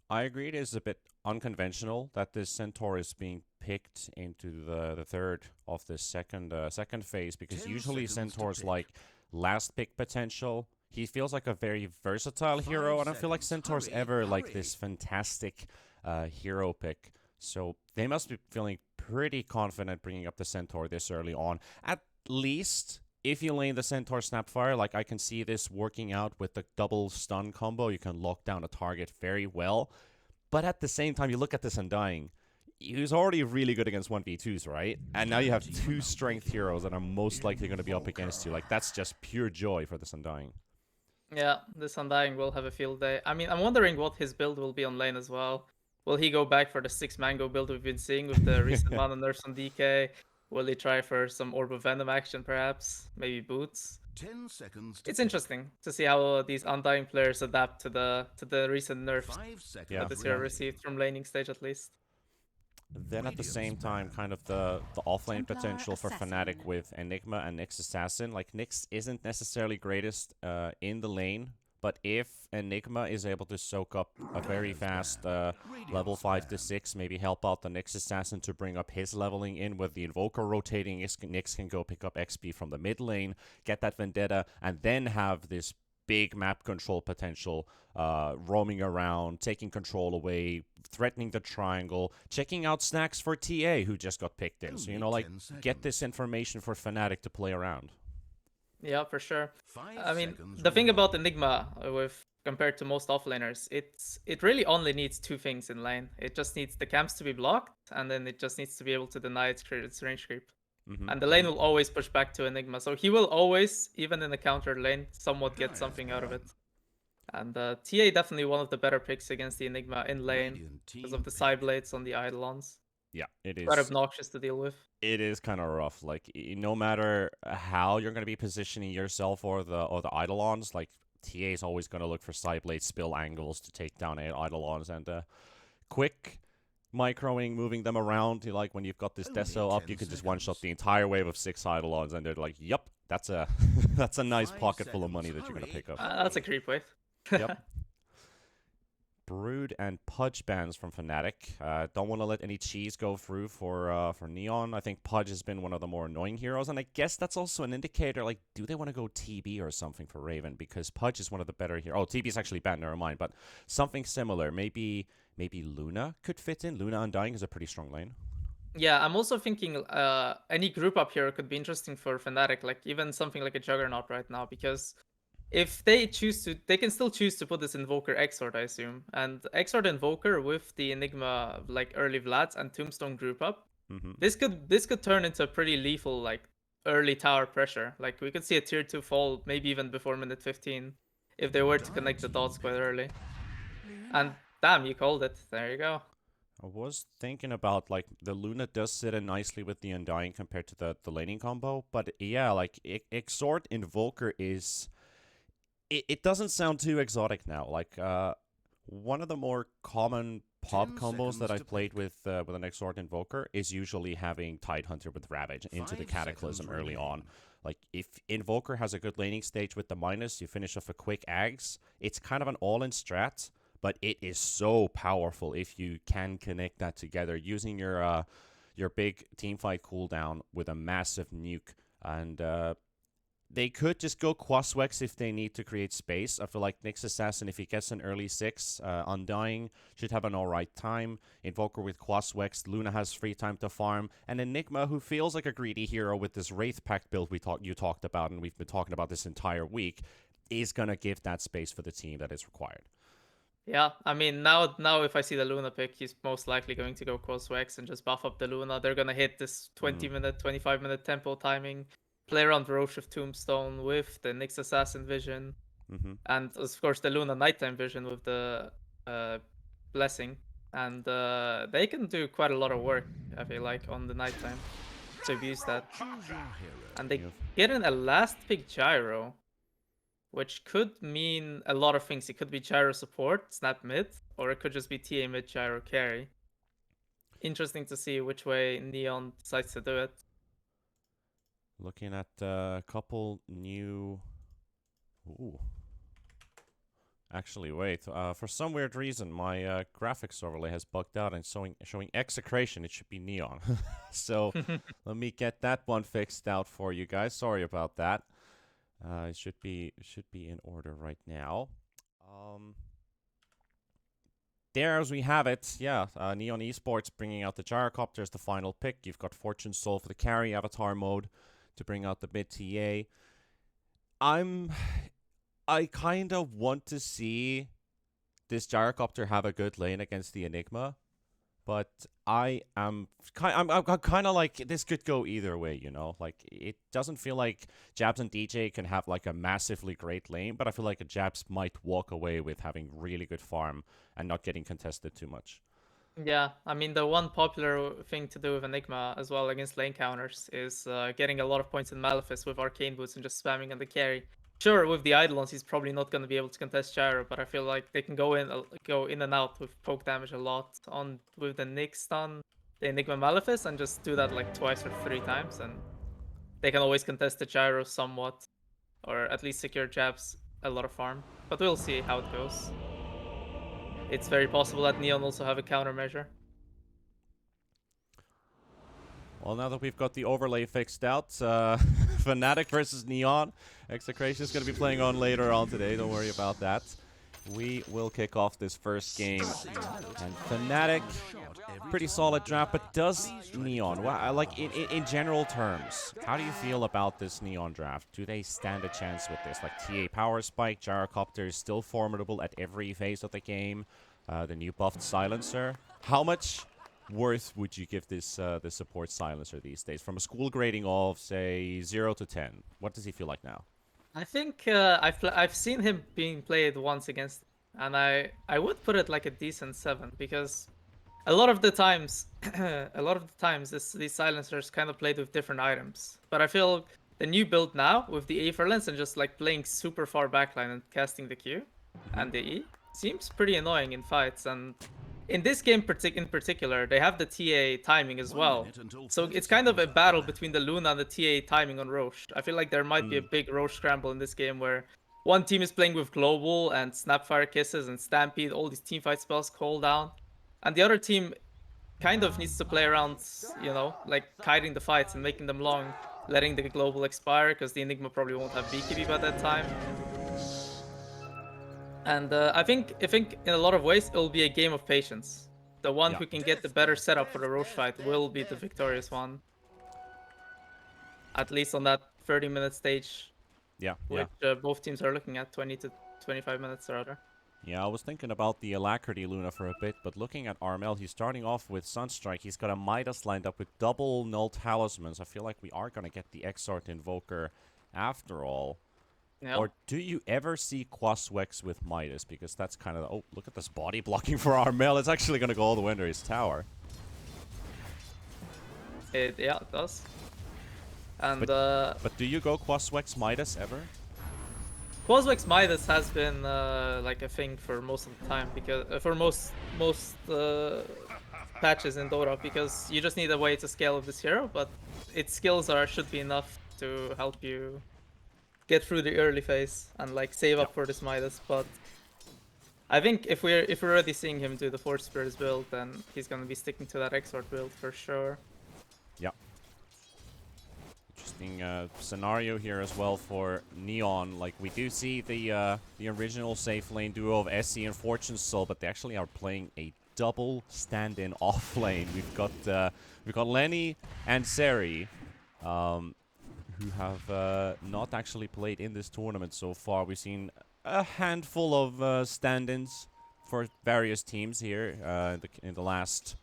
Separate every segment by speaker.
Speaker 1: I agree. It is a bit unconventional that this centaur is being picked into the third of the second phase because
Speaker 2: 10
Speaker 1: usually
Speaker 2: seconds to
Speaker 1: centaurs
Speaker 2: pick.
Speaker 1: like last pick potential. He feels like a very versatile hero.
Speaker 2: 5
Speaker 1: I don't feel like
Speaker 2: seconds.
Speaker 1: centaur's
Speaker 2: Hurry,
Speaker 1: ever like
Speaker 2: hurry.
Speaker 1: this fantastic hero pick. So they must be feeling pretty confident bringing up the centaur this early on. At least if you lane the Centaur Snapfire, like I can see this working out with the double stun combo. You can lock down a target very well. But at the same time, you look at this Undying. He was already really good against 1v2s, right? And now you have two
Speaker 2: Team
Speaker 1: strength
Speaker 2: win.
Speaker 1: heroes that are most likely going to be up against you. Like, that's just pure joy for this Undying.
Speaker 3: Yeah, this Undying will have a field day. I mean, I'm wondering what his build will be on lane as well. Will he go back for the 6 mango build we've been seeing with the recent mana nerfs on DK? Will he try for some Orb of Venom action, perhaps? Maybe boots?
Speaker 2: 10 seconds to
Speaker 3: It's
Speaker 2: pick.
Speaker 3: interesting to see how these Undying players adapt to the recent nerfs
Speaker 2: 5
Speaker 1: Yeah,
Speaker 3: that
Speaker 2: seconds
Speaker 3: this hero
Speaker 1: yeah.
Speaker 2: remaining.
Speaker 3: received from laning stage at least.
Speaker 1: Then at the
Speaker 2: Radiant's
Speaker 1: same time,
Speaker 2: ban.
Speaker 1: kind of the offlane
Speaker 4: Templar
Speaker 1: potential for Fnatic
Speaker 4: Assassin.
Speaker 1: with Enigma and Nyx Assassin. Like, Nyx isn't necessarily greatest in the lane, but if Enigma is able to soak up a very
Speaker 2: Dire's
Speaker 1: fast
Speaker 2: ban.
Speaker 1: level
Speaker 2: Radiant's
Speaker 1: 5 to
Speaker 2: ban.
Speaker 1: 6, maybe help out the Nyx Assassin to bring up his leveling in with the Invoker rotating, Nyx can go pick up XP from the mid lane, get that Vendetta, and then have this big map control potential, roaming around, taking control away, threatening the triangle, checking out snacks for TA who just got picked in. So,
Speaker 2: Only
Speaker 1: like,
Speaker 2: 10
Speaker 1: get this
Speaker 2: seconds.
Speaker 1: information for Fnatic to play around.
Speaker 3: Yeah, for sure.
Speaker 2: 5
Speaker 3: I mean,
Speaker 2: seconds
Speaker 3: the thing about
Speaker 2: remaining.
Speaker 3: Enigma with compared to most offlaners, it really only needs two things in lane. It just needs the camps to be blocked, and then it just needs to be able to deny its range creep.
Speaker 1: Mm-hmm,
Speaker 3: And the lane
Speaker 1: mm-hmm.
Speaker 3: will always push back to Enigma, so he will always, even in the counter lane, somewhat get
Speaker 2: Dire's
Speaker 3: something out of
Speaker 2: ban.
Speaker 3: it. And TA definitely one of the better picks against the Enigma in lane
Speaker 2: Radiant
Speaker 3: because of
Speaker 2: team
Speaker 3: the
Speaker 2: pick.
Speaker 3: side blades on the Eidolons.
Speaker 1: Yeah, it
Speaker 3: Quite
Speaker 1: is.
Speaker 3: obnoxious to deal with.
Speaker 1: It is kind of rough. Like, no matter how you're going to be positioning yourself or the Eidolons, like TA is always going to look for side blade spill angles to take down Eidolons and quick microing, moving them around. Like when you've got this
Speaker 2: Only
Speaker 1: Deso up, you
Speaker 2: 10
Speaker 1: can just one shot
Speaker 2: seconds.
Speaker 1: the entire wave of 6 Eidolons, and they're like, "Yep, that's a that's a nice
Speaker 2: 5
Speaker 1: pocket full of money
Speaker 2: seconds.
Speaker 1: that you're gonna
Speaker 2: Hurry,
Speaker 1: pick up."
Speaker 3: That's a
Speaker 2: hurry.
Speaker 3: creep wave.
Speaker 1: Yep. Brood and Pudge bans from Fnatic. Don't want to let any cheese go through for Neon. I think Pudge has been one of the more annoying heroes, and I guess that's also an indicator. Like, do they want to go TB or something for Raven? Because Pudge is one of the better heroes. Oh, TB is actually banned. Never mind. But something similar. Maybe Luna could fit in. Luna Undying is a pretty strong lane.
Speaker 3: Yeah, I'm also thinking any group up here could be interesting for Fnatic, like even something like a Juggernaut right now, because if they choose to, they can still choose to put this Invoker Exort, I assume. And Exort Invoker with the Enigma, like early Vlads and Tombstone group up,
Speaker 1: Mm-hmm.
Speaker 3: this could turn into a pretty lethal, like early tower pressure. Like we could see a tier 2 fall, maybe even before minute 15, if they were to
Speaker 2: Dire
Speaker 3: connect the
Speaker 2: team
Speaker 3: dots quite
Speaker 2: pick.
Speaker 3: early. And damn, you called it. There you go.
Speaker 1: I was thinking about like the Luna does sit in nicely with the Undying compared to the laning combo, but yeah, like Exort Invoker is it doesn't sound too exotic now. Like one of the more common pop
Speaker 2: 10
Speaker 1: combos that
Speaker 2: seconds to
Speaker 1: I've played
Speaker 2: pick.
Speaker 1: with an Exort Invoker is usually having Tidehunter with Ravage into the
Speaker 2: 5
Speaker 1: Cataclysm
Speaker 2: seconds
Speaker 1: early on.
Speaker 2: remaining.
Speaker 1: Like if Invoker has a good laning stage with the minus, you finish off a quick Ags. It's kind of an all-in strat, but it is so powerful if you can connect that together using your big team fight cooldown with a massive nuke. And they could just go Quaswex if they need to create space. I feel like Nyx Assassin, if he gets an early 6, Undying should have an alright time. Invoker with Quaswex, Luna has free time to farm, and Enigma, who feels like a greedy hero with this Wraith Pact build you talked about, and we've been talking about this entire week, is going to give that space for the team that is required.
Speaker 3: Yeah, I mean now if I see the Luna pick, he's most likely going to go Crosswax and just buff up the Luna. They're gonna hit this
Speaker 1: Mm.
Speaker 3: 20-minute, 25-minute tempo timing, play around Roche of Tombstone with the Nyx Assassin vision,
Speaker 1: Mm-hmm.
Speaker 3: and of course the Luna nighttime vision with the uh, blessing. And they can do quite a lot of work, I feel like, on the nighttime to abuse that.
Speaker 2: Choose your hero.
Speaker 3: And they
Speaker 1: You've
Speaker 3: get in a last pick gyro, which could mean a lot of things. It could be gyro support, snap mid, or it could just be TA mid gyro carry. Interesting to see which way Neon decides to do it.
Speaker 1: looking at a couple new. Ooh. Actually, wait. For some weird reason, my graphics overlay has bugged out and showing execration. It should be neon. So let me get that one fixed out for you guys. Sorry about that. It should be in order right now. There as we have it, yeah. Neon Esports bringing out the gyrocopters, the final pick. You've got Fortune Soul for the carry avatar mode to bring out the mid TA. I kind of want to see this gyrocopter have a good lane against the Enigma, but I'm kind of like this could go either way, you know. Like it doesn't feel like Jabs and DJ can have like a massively great lane, but I feel like Jabs might walk away with having really good farm and not getting contested too much.
Speaker 3: Yeah, I mean, the one popular thing to do with Enigma as well against lane counters is getting a lot of points in Malefice with Arcane Boots and just spamming on the carry. Sure, with the Eidolons, he's probably not going to be able to contest Gyro, but I feel like they can go in and out with poke damage a lot on with the Nyx stun, the Enigma Malefice, and just do that like twice or 3 times, and they can always contest the Gyro somewhat, or at least secure Jabs a lot of farm. But we'll see how it goes. It's very possible that Neon also have a countermeasure.
Speaker 1: Well, now that we've got the overlay fixed out, Fnatic versus Neon. Execration is going to be playing on later on today. Don't worry about that. We will kick off this first game. And Fnatic, pretty solid draft, but does Neon, like in general terms, how do you feel about this Neon draft? Do they stand a chance with this? Like TA Power Spike, Gyrocopter is still formidable at every phase of the game. The new buffed Silencer. How much worth would you give this the support Silencer these days? From a school grading of, say, 0 to 10, what does he feel like now?
Speaker 3: I think I've seen him being played once against, and I would put it like a decent 7 because a lot of the times, these silencers kind of played with different items. But I feel the new build now with the Aether Lens and just like playing super far backline and casting the Q and the E seems pretty annoying in fights. And in this game in particular, they have the TA timing as well. So it's kind of a battle between the Luna and the TA timing on Roche. I feel like there might be a big Roche scramble in this game where one team is playing with Global and Snapfire Kisses and Stampede, all these teamfight spells call down. And the other team kind of needs to play around, you know, like kiting the fights and making them long, letting the Global expire because the Enigma probably won't have BKB by that time. And I think in a lot of ways it will be a game of patience. The one who can get the better setup for the Roche fight will be the victorious one. At least on that 30-minute stage. Which both teams are looking at 20 to 25 minutes rather.
Speaker 1: Yeah, I was thinking about the Alacrity Luna for a bit, but looking at Armel, he's starting off with Sunstrike. He's got a Midas lined up with double null talismans. I feel like we are going to get the Exort Invoker after all. Yeah. Or do you ever see Quaswex with Midas? Because that's kind of... Oh, look at this body blocking for Armel. It's actually going to go all the way under his tower.
Speaker 3: It does. And
Speaker 1: but do you go Quaswex Midas ever?
Speaker 3: Quaswex Midas has been like a thing for most of the time, because for most patches in Dota, because you just need a way to scale with this hero, but its skills should be enough to help you get through the early phase and like save up for this Midas. But I think if we're already seeing him do the Force Spirits build, then he's gonna be sticking to that Exort build for sure.
Speaker 1: Yeah. Interesting scenario here as well for Neon. Like we do see the original safe lane duo of SC and Fortune Soul, but they actually are playing a double stand-in off lane. We've got Lenny and Seri. Who have not actually played in this tournament so far. We've seen a handful of stand-ins for various teams here in the last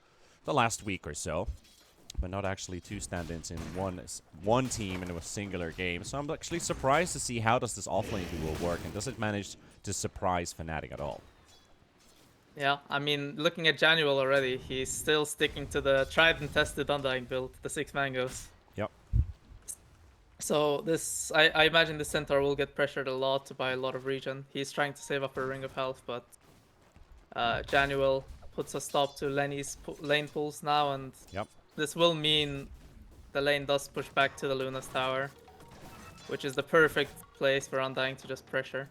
Speaker 1: week or so, but not actually 2 stand-ins in one team in a singular game. So I'm actually surprised to see how does this offlane duo work, and does it manage to surprise Fnatic at all?
Speaker 3: Yeah, I mean, looking at Janual already, he's still sticking to the tried and tested Undying build, the 6 mangoes.
Speaker 1: Yep.
Speaker 3: So this, I imagine the Centaur will get pressured a lot to buy a lot of regen. He's trying to save up a Ring of Health, but Janual puts a stop to Lenny's lane pulls now, and this will mean the lane does push back to the Luna's tower, which is the perfect place for Undying to just pressure.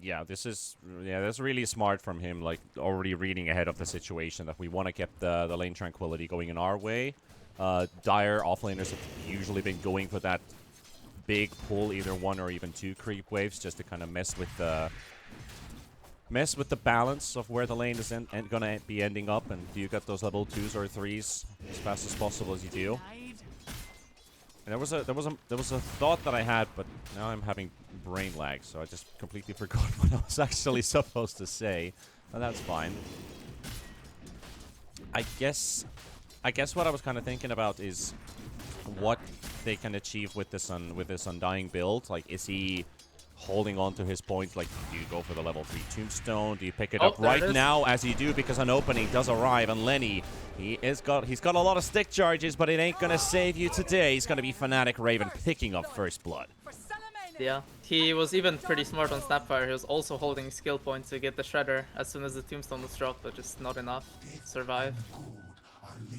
Speaker 1: Yeah, that's really smart from him, like already reading ahead of the situation that we want to keep the lane tranquility going in our way. Dire offlaners have usually been going for that big pull, either one or even two creep waves, just to kind of mess with the balance of where the lane is gonna be ending up, and do you get those level 2s or 3s as fast as possible as you do. And there was a thought that I had, but now I'm having brain lag, so I just completely forgot what I was actually supposed to say. But that's fine. I guess what I was kind of thinking about is what they can achieve with this Undying build. Like, is he holding on to his point? Like, do you go for the level 3 tombstone? Do you pick it up right now as you do, because an opening does arrive, and Lenny, he's got a lot of stick charges, but it ain't gonna save you today. He's gonna be Fnatic Raven picking up first blood.
Speaker 3: Yeah, he was even pretty smart on Snapfire. He was also holding skill point to get the Shredder as soon as the tombstone was dropped, but just not enough to survive.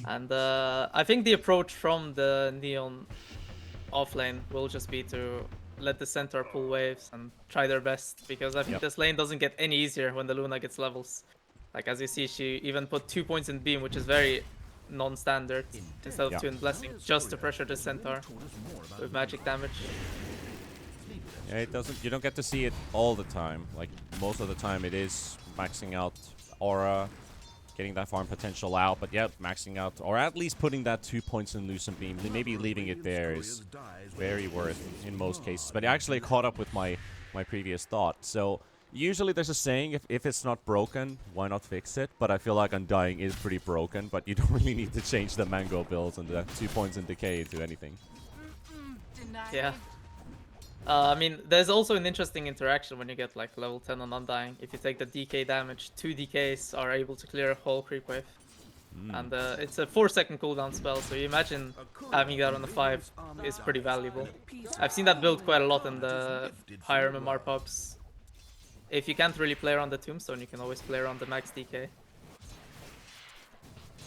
Speaker 3: And I think the approach from the Neon offlane will just be to let the centaur pull waves and try their best, because I think this lane doesn't get any easier when the Luna gets levels. Like, as you see, she even put 2 points in beam, which is very non-standard, instead of 2 in blessing, just to pressure the centaur with magic damage.
Speaker 1: Yeah, you don't get to see it all the time. Like, most of the time it is maxing out aura, getting that farm potential out, but yeah, maxing out, or at least putting that 2 points in Lucent Beam, maybe leaving it there is very worth in most cases. But I actually caught up with my previous thought. So usually there's a saying, if it's not broken, why not fix it? But I feel like Undying is pretty broken, but you don't really need to change the Mango builds and the 2 points in decay into anything.
Speaker 3: Yeah. I mean, there's also an interesting interaction when you get like level 10 on Undying. If you take the DK damage, 2 DKs are able to clear a whole creep wave. And it's a 4-second cooldown spell, so you imagine having that on the 5 is pretty valuable. I've seen that build quite a lot in the higher MMR pubs. If you can't really play around the tombstone, you can always play around the max DK.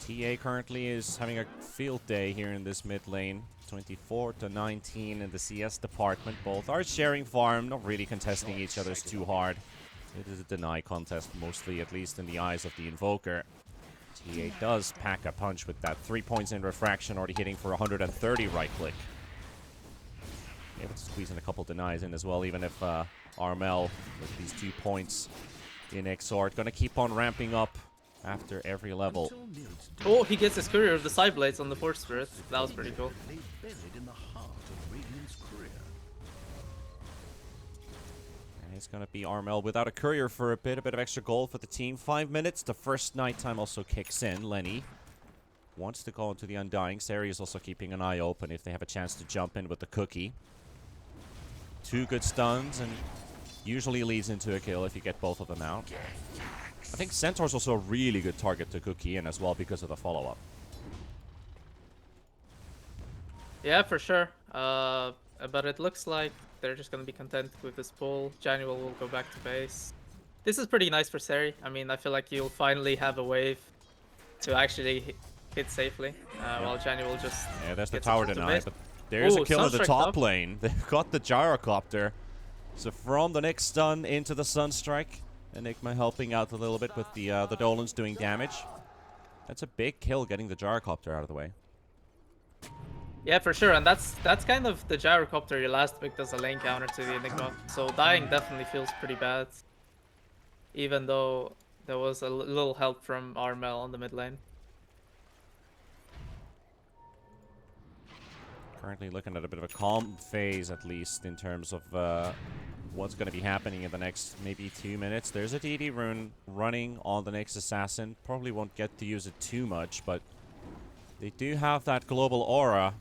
Speaker 1: TA currently is having a field day here in this mid lane. 24-19 in the CS department. Both are sharing farm, not really contesting each other's too hard. It is a deny contest, mostly, at least in the eyes of the Invoker. TA does pack a punch with that 3 points in refraction, already hitting for 130 right click. Able to squeeze in a couple denies in as well, even if Armel, with these 2 points in Exort, gonna keep on ramping up after every level.
Speaker 3: Oh, he gets his courier of the side blades on the Force Spirit. That was pretty cool.
Speaker 1: And it's gonna be Armel without a courier for a bit of extra gold for the team. 5 minutes, the first nighttime also kicks in. Lenny wants to go into the Undying. Sari is also keeping an eye open if they have a chance to jump in with the cookie. 2 good stuns, and usually leads into a kill if you get both of them out. I think Centaur's also a really good target to cookie in as well because of the follow-up.
Speaker 3: Yeah, for sure. But it looks like they're just going to be content with this pull. Janual will go back to base. This is pretty nice for Sari. I mean, I feel like you'll finally have a wave to actually hit safely, while Janual just...
Speaker 1: Yeah, there's the tower deny, but there's a kill in the top lane. They've got the gyrocopter. So from the next stun into the Sunstrike. Enigma helping out a little bit with the Dolans doing damage. That's a big kill, getting the gyrocopter out of the way.
Speaker 3: Yeah, for sure, and that's kind of the gyrocopter you last picked as a lane counter to the Enigma. So dying definitely feels pretty bad, even though there was a little help from Armel on the mid lane.
Speaker 1: Currently looking at a bit of a calm phase, at least in terms of what's going to be happening in the next maybe 2 minutes. There's a DD rune running on the next assassin. Probably won't get to use it too much, but they do have that global aura.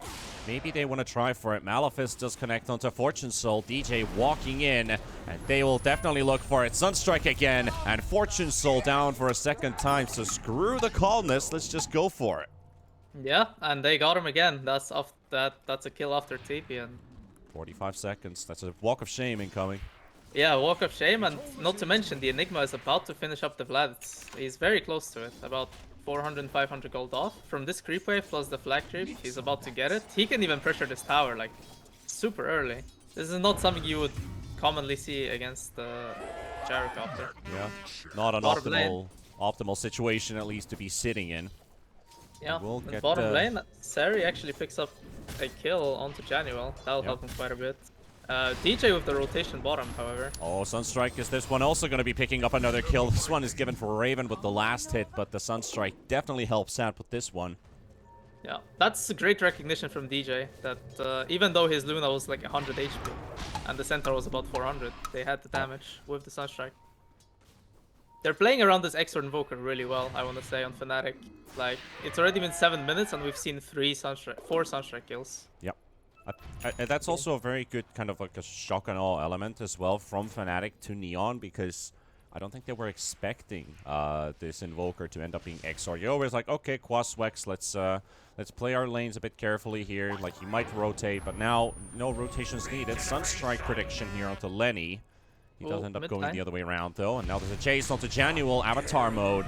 Speaker 1: Maybe they want to try for it. Malefice does connect onto Fortune Soul. DJ walking in, and they will definitely look for it. Sunstrike again, and Fortune Soul down for a second time. So screw the calmness. Let's just go for it.
Speaker 3: Yeah, and they got him again. That's a kill after TP, and
Speaker 1: 45 seconds. That's a walk of shame incoming.
Speaker 3: yeah, walk of shame, and not to mention the Enigma is about to finish up the Vlad. He's very close to it, about 400, 500 gold off from this creep wave plus the flag creep. He's about to get it. He can even pressure this tower like super early. This is not something you would commonly see against gyrocopter.
Speaker 1: Yeah, not an
Speaker 3: Bottom lane.
Speaker 1: optimal situation at least to be sitting in.
Speaker 3: Yeah,
Speaker 1: We'll
Speaker 3: in
Speaker 1: get
Speaker 3: bottom lane, Sari actually picks up a kill onto Januel. That'll
Speaker 1: Yeah.
Speaker 3: help him quite a bit. DJ with the rotation bottom, however.
Speaker 1: Oh, Sunstrike is this one also going to be picking up another kill. This one is given for Raven with the last hit, but the Sunstrike definitely helps out with this one.
Speaker 3: Yeah, that's a great recognition from DJ, that even though his Luna was like 100 HP, and the Centaur was about 400, they had the damage with the Sunstrike. They're playing around this Exort Invoker really well, I want to say, on Fnatic. Like, it's already been 7 minutes, and we've seen 4 Sunstrike kills.
Speaker 1: Yep. That's also a very good kind of like a shock and awe element as well from Fnatic to Neon, because I don't think they were expecting this Invoker to end up being Exort. You're always like, okay, Quaswex, let's play our lanes a bit carefully here. Like, he might rotate, but now no rotations needed. Sunstrike prediction here onto Lenny. He does end up going the other way around, though. And now there's a chase onto Januel. Avatar mode.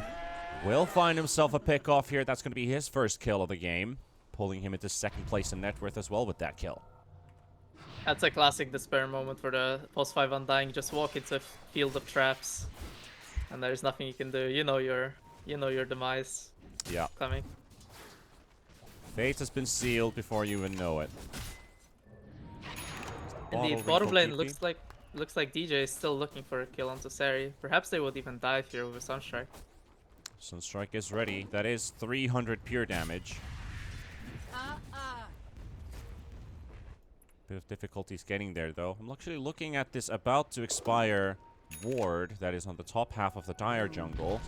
Speaker 1: Will find himself a pick off here. That's going to be his first kill of the game. Pulling him into second place in net worth as well with that kill.
Speaker 3: That's a classic despair moment for the post 5 Undying. Just walk into a field of traps, and there's nothing you can do. You know your demise.
Speaker 1: Yeah.
Speaker 3: Coming.
Speaker 1: Fate has been sealed before you even know it.
Speaker 3: Indeed, bottom lane looks like DJ is still looking for a kill onto Sari. Perhaps they would even dive here with a Sunstrike.
Speaker 1: Sunstrike is ready. That is 300 pure damage. Bit of difficulties getting there, though. I'm actually looking at this about to expire ward that is on the top half of the Dire jungle.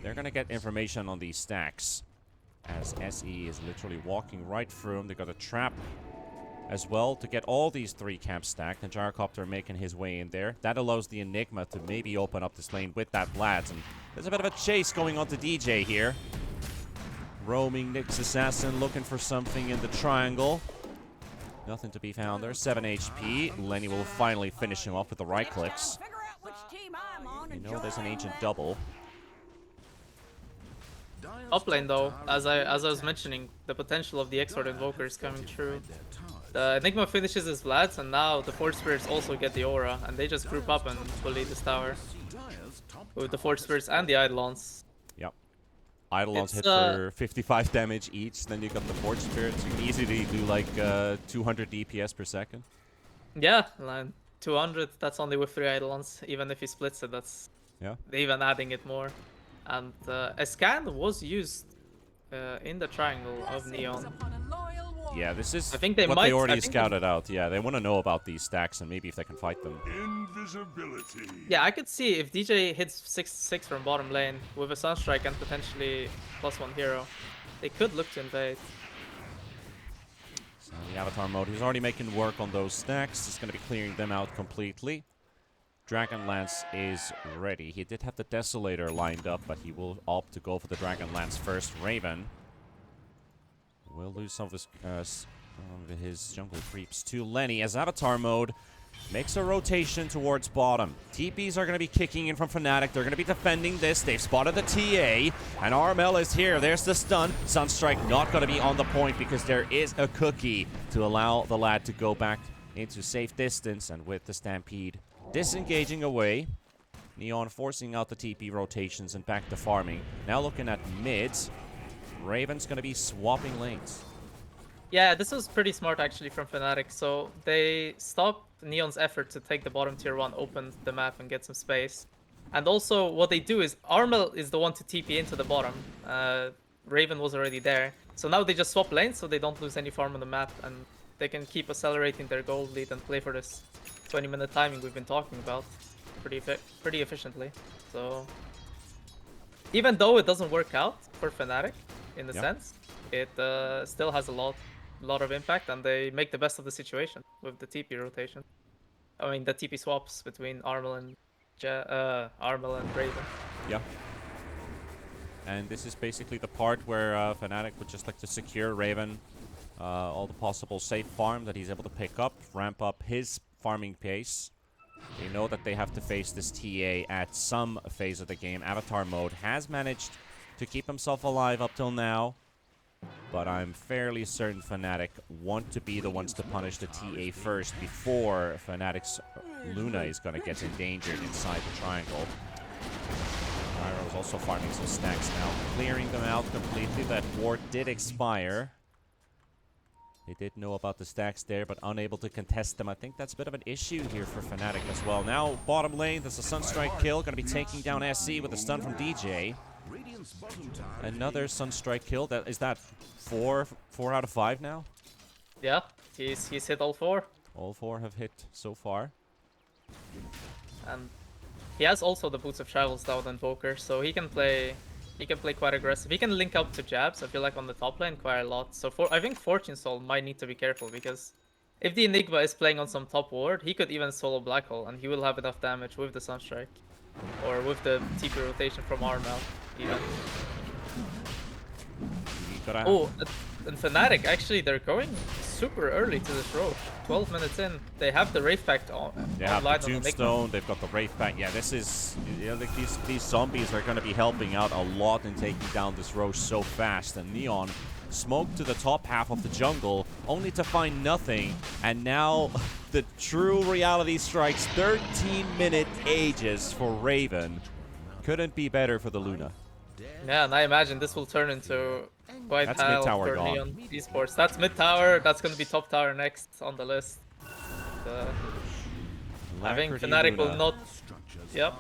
Speaker 1: They're going to get information on these stacks, as SE is literally walking right through them. They got a trap as well to get all these 3 camps stacked, and Gyrocopter making his way in there. That allows the Enigma to maybe open up this lane with that Vlad, and there's a bit of a chase going on to DJ here. Roaming Nyx Assassin looking for something in the triangle. Nothing to be found there. 7 HP. Lenny will finally finish him off with the right clicks. You know there's an ancient double.
Speaker 3: Up lane though, as I was mentioning, the potential of the Exort Invoker is coming true. The Enigma finishes his Vlads, and now the Force Spirits also get the Aura, and they just group up and bully this tower. With the Force Spirits and the Eidolons.
Speaker 1: Yep. Eidolons hit for 55 damage each, then you got the Force Spirits. You can easily do like 200 DPS per second.
Speaker 3: Yeah, like 200, that's only with 3 Eidolons. Even if he splits it, that's even adding it more. And a scan was used in the triangle of Neon.
Speaker 1: Yeah, this is
Speaker 3: I think they
Speaker 1: what they already scouted out. Yeah, they want to know about these stacks and maybe if they can fight them.
Speaker 2: Invisibility.
Speaker 3: Yeah, I could see if DJ hits 6-6 from bottom lane with a Sunstrike and potentially +1 hero, they could look to invade.
Speaker 1: So the Avatar mode, he's already making work on those stacks. He's going to be clearing them out completely. Dragonlance is ready. He did have the Desolator lined up, but he will opt to go for the Dragonlance first. Raven will lose some of his jungle creeps to Lenny as Avatar mode makes a rotation towards bottom. TPs are going to be kicking in from Fnatic. They're going to be defending this. They've spotted the TA, and RML is here. There's the stun. Sunstrike not going to be on the point because there is a cookie to allow the lad to go back into safe distance, and with the Stampede disengaging away, Neon forcing out the TP rotations and back to farming. Now looking at mids, Raven's going to be swapping lanes.
Speaker 3: Yeah, this was pretty smart actually from Fnatic. So they stopped Neon's effort to take the bottom tier 1, open the map and get some space. And also what they do is Armel is the one to TP into the bottom. Raven was already there. So now they just swap lanes so they don't lose any farm on the map, and they can keep accelerating their gold lead and play for this 20-minute timing we've been talking about pretty efficiently. So even though it doesn't work out for Fnatic in a sense, it still has a lot of impact, and they make the best of the situation with the TP rotation. I mean the TP swaps between Armel and Raven.
Speaker 1: Yeah. And this is basically the part where Fnatic would just like to secure Raven all the possible safe farm that he's able to pick up, ramp up his farming pace. They know that they have to face this TA at some phase of the game. Avatar mode has managed to keep himself alive up till now. But I'm fairly certain Fnatic want to be the ones to punish the TA first before Fnatic's Luna is going to get endangered inside the triangle. Pyro is also farming some stacks now, clearing them out completely. That ward did expire. They did know about the stacks there, but unable to contest them. I think that's a bit of an issue here for Fnatic as well. Now, bottom lane, that's a Sunstrike kill. Going to be taking down SC with a stun from DJ. Another Sunstrike kill. Is that four out of 5 now?
Speaker 3: Yeah, he's hit all 4.
Speaker 1: All 4 have hit so far.
Speaker 3: And he has also the Boots of Travels now with Invoker, so he can play quite aggressive. He can link up to jabs, I feel like, on the top lane quite a lot. So I think Fortune Soul might need to be careful, because if the Enigma is playing on some top ward, he could even solo Black Hole, and he will have enough damage with the Sunstrike. Or with the TP rotation from Armel, even. Oh, and Fnatic, actually, they're going super early to this Roche. 12 minutes in, they have the Wraith Pact on.
Speaker 1: They have the Tombstone, they've got the Wraith Pact. Yeah, this is... like these zombies are going to be helping out a lot in taking down this Roche so fast. And Neon smoked to the top half of the jungle, only to find nothing. And now the true reality strikes. 13-minute ages for Raven. Couldn't be better for the Luna.
Speaker 3: Yeah, and I imagine this will turn into quite
Speaker 1: That's
Speaker 3: hell
Speaker 1: mid-tower
Speaker 3: for
Speaker 1: gone.
Speaker 3: Neon Esports. That's mid-tower, that's going to be top tower next on the list. I think Fnatic will not... Yep.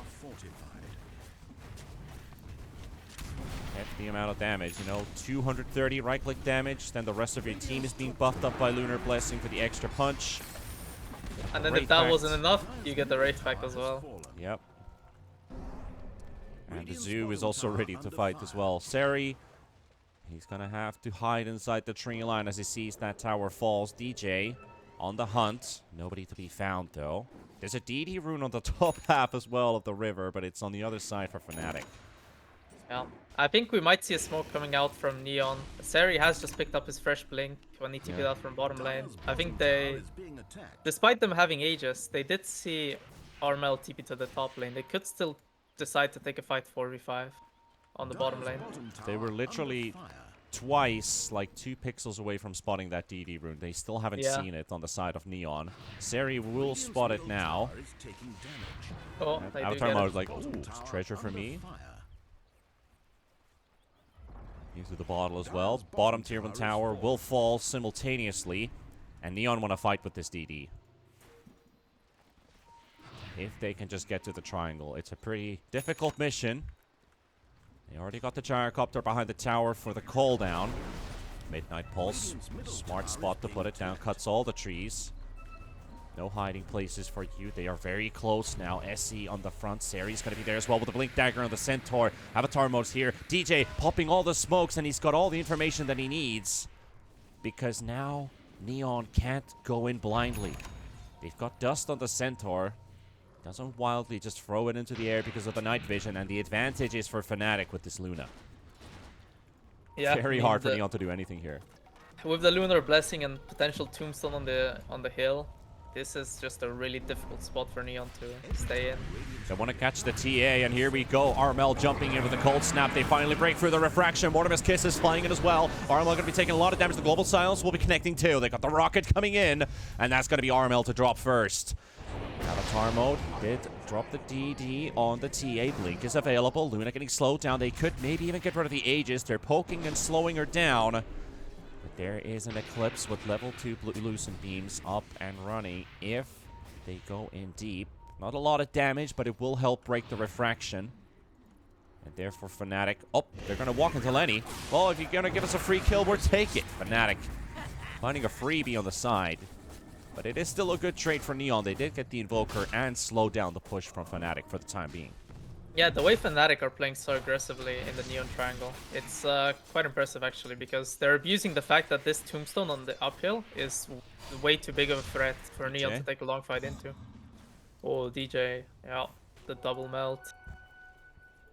Speaker 1: At the amount of damage, you know, 230 right-click damage, then the rest of your team is being buffed up by Lunar Blessing for the extra punch.
Speaker 3: And then if that wasn't enough, you get the Wraith Pact as well.
Speaker 1: Yep. And the Zoo is also ready to fight as well. Seri, he's going to have to hide inside the tree line as he sees that tower falls. DJ on the hunt. Nobody to be found, though. There's a DD rune on the top half as well of the river, but it's on the other side for Fnatic.
Speaker 3: Yeah. I think we might see a smoke coming out from Neon. Seri has just picked up his fresh blink when he TP'd out from bottom lane. I think they, despite them having Aegis, they did see Armel TP to the top lane. They could still decide to take a fight 4v5 on the bottom lane.
Speaker 1: They were literally twice, like 2 pixels away from spotting that DD rune. They still haven't seen it on the side of Neon. Seri will spot it now.
Speaker 3: Oh,
Speaker 1: Avatar mode is like, ooh, treasure for me. Into the bottle as well. Bottom tier 1 tower will fall simultaneously. And Neon want to fight with this DD. If they can just get to the triangle. It's a pretty difficult mission. They already got the gyrocopter behind the tower for the cooldown. Midnight Pulse. Smart spot to put it down. Cuts all the trees. No hiding places for you. They are very close now. SC on the front. Seri's going to be there as well with the Blink Dagger on the Centaur. Avatar mode's here. DJ popping all the smokes, and he's got all the information that he needs. Because now Neon can't go in blindly. They've got dust on the Centaur. Doesn't wildly just throw it into the air because of the night vision, and the advantage is for Fnatic with this Luna.
Speaker 3: Yeah,
Speaker 1: very hard for Neon to do anything here.
Speaker 3: With the Lunar Blessing and potential Tombstone on the hill, this is just a really difficult spot for Neon to stay in.
Speaker 1: They want to catch the TA, and here we go. Armel jumping in with a cold snap. They finally break through the refraction. Mortimer's Kiss is flying in as well. Armel going to be taking a lot of damage. The Global Silence will be connecting too. They got the rocket coming in, and that's going to be Armel to drop first. Avatar mode did drop the DD on the TA. Blink is available. Luna getting slowed down. They could maybe even get rid of the Aegis. They're poking and slowing her down. But there is an Eclipse with level 2 Lucent Beams up and running if they go in deep. Not a lot of damage, but it will help break the refraction. And therefore Fnatic... Oh, they're going to walk into Lenny. Well, if you're going to give us a free kill, we'll take it. Fnatic finding a freebie on the side. But it is still a good trade for Neon. They did get the Invoker and slow down the push from Fnatic for the time being.
Speaker 3: Yeah, the way Fnatic are playing so aggressively in the Neon Triangle, it's quite impressive actually, because they're abusing the fact that this Tombstone on the uphill is way too big of a threat for Neon to take a long fight into. Oh, DJ, yeah, the double melt.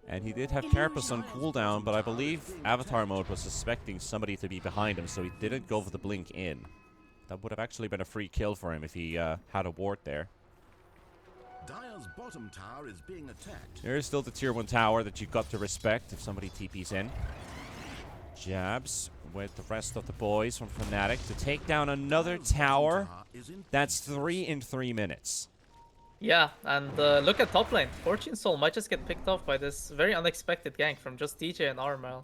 Speaker 1: And he did have Carapace on cooldown, but I believe Avatar mode was suspecting somebody to be behind him, so he didn't go for the blink in. That would have actually been a free kill for him if he had a ward there.
Speaker 2: Dire's bottom tower is being attacked.
Speaker 1: There is still the tier 1 tower that you've got to respect if somebody TP's in. Jabs with the rest of the boys from Fnatic to take down another tower. That's 3 in 3 minutes.
Speaker 3: Yeah, and look at top lane. Fortune Soul might just get picked off by this very unexpected gank from just DJ and Armel.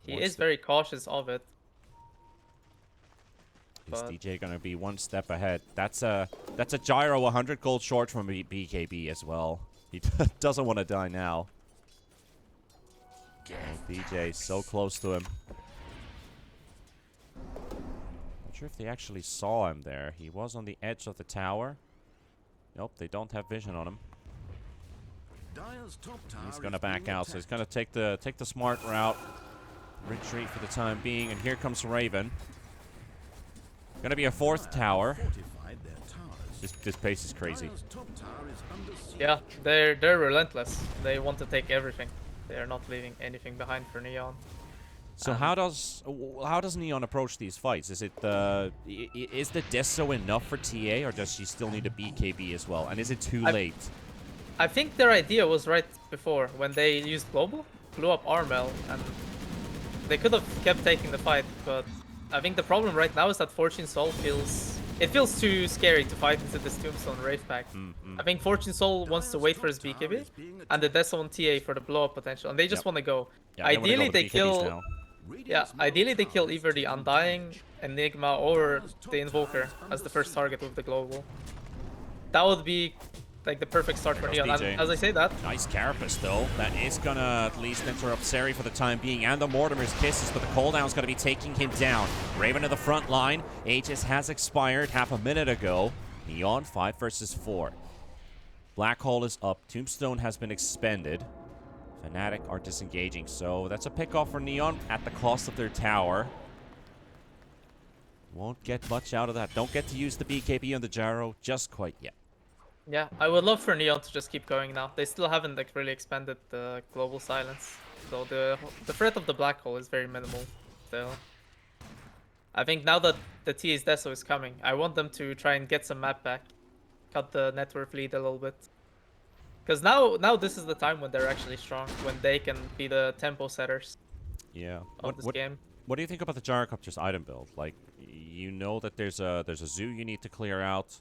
Speaker 3: He is very cautious of it.
Speaker 1: Is DJ gonna be one step ahead? That's a gyro 100 gold short from BKB as well. He doesn't want to die now. Oh, DJ so close to him. Not sure if they actually saw him there. He was on the edge of the tower. Nope, they don't have vision on him. He's gonna back out, so he's gonna take the smart route. Retreat for the time being, and here comes Raven. Gonna be a 4th tower. This pace is crazy.
Speaker 3: Yeah, they're relentless. They want to take everything. They are not leaving anything behind for Neon.
Speaker 1: So how does Neon approach these fights? Is it is the Deso enough for TA, or does she still need a BKB as well? And is it too late?
Speaker 3: I think their idea was right before when they used Global, blew up Armel, and they could have kept taking the fight, but I think the problem right now is that Fortune Soul feels too scary to fight into this Tombstone Wraith pack. I think Fortune Soul wants to wait for his BKB, and the Deso on TA for the blow up potential, and they just want to go.
Speaker 1: Yeah,
Speaker 3: ideally they kill.
Speaker 1: now.
Speaker 3: Yeah, ideally they kill either the Undying, Enigma, or the Invoker as the first target with the Global. That would be like the perfect start for Neon. And as I say that,
Speaker 1: nice Carapace though. That is gonna at least interrupt Seri for the time being, and the Mortimer's Kisses, but the cooldown's gonna be taking him down. Raven to the front line. Aegis has expired half a minute ago. Neon 5 versus 4. Black Hole is up. Tombstone has been expended. Fnatic are disengaging, so that's a pick off for Neon at the cost of their tower. Won't get much out of that. Don't get to use the BKB on the gyro just quite yet.
Speaker 3: yeah, I would love for Neon to just keep going now. They still haven't like really expanded the global silence, so the threat of the black hole is very minimal still. I think now that the TA's Deso is coming, I want them to try and get some map back, cut the net worth lead a little bit. Because now this is the time when they're actually strong, when they can be the tempo setters.
Speaker 1: Yeah.
Speaker 3: Of this game.
Speaker 1: What do you think about the Gyrocopter's item build? Like, you know that there's a zoo you need to clear out.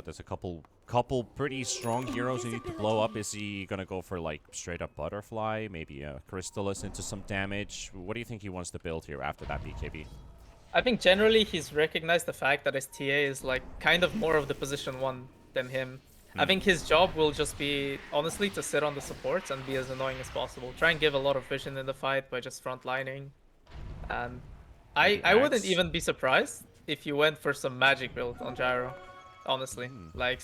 Speaker 1: There's a couple pretty strong heroes you need to blow up. Is he gonna go for like straight up Butterfly, maybe a Crystallis into some damage? What do you think he wants to build here after that BKB?
Speaker 3: I think generally he's recognized the fact that his TA is like kind of more of the position 1 than him. I think his job will just be, honestly, to sit on the supports and be as annoying as possible. Try and give a lot of vision in the fight by just frontlining. And I wouldn't even be surprised if you went for some magic build on Gyro, honestly. Like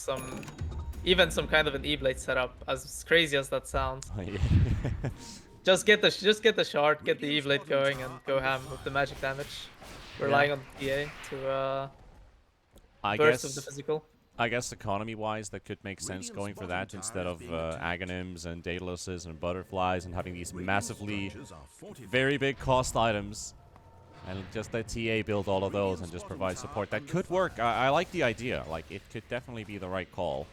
Speaker 3: even some kind of an E-Blade setup, as crazy as that sounds.
Speaker 1: Oh, yeah.
Speaker 3: Just get the shard, get the E-Blade going, and go ham with the magic damage. Relying on the TA to burst with the physical.
Speaker 1: I guess economy-wise, that could make sense going for that instead of Aghanims and Daedaluses and Butterflies and having these massively, very big cost items. And just let TA build all of those and just provide support. That could work. I like the idea. Like, it could definitely be the right call.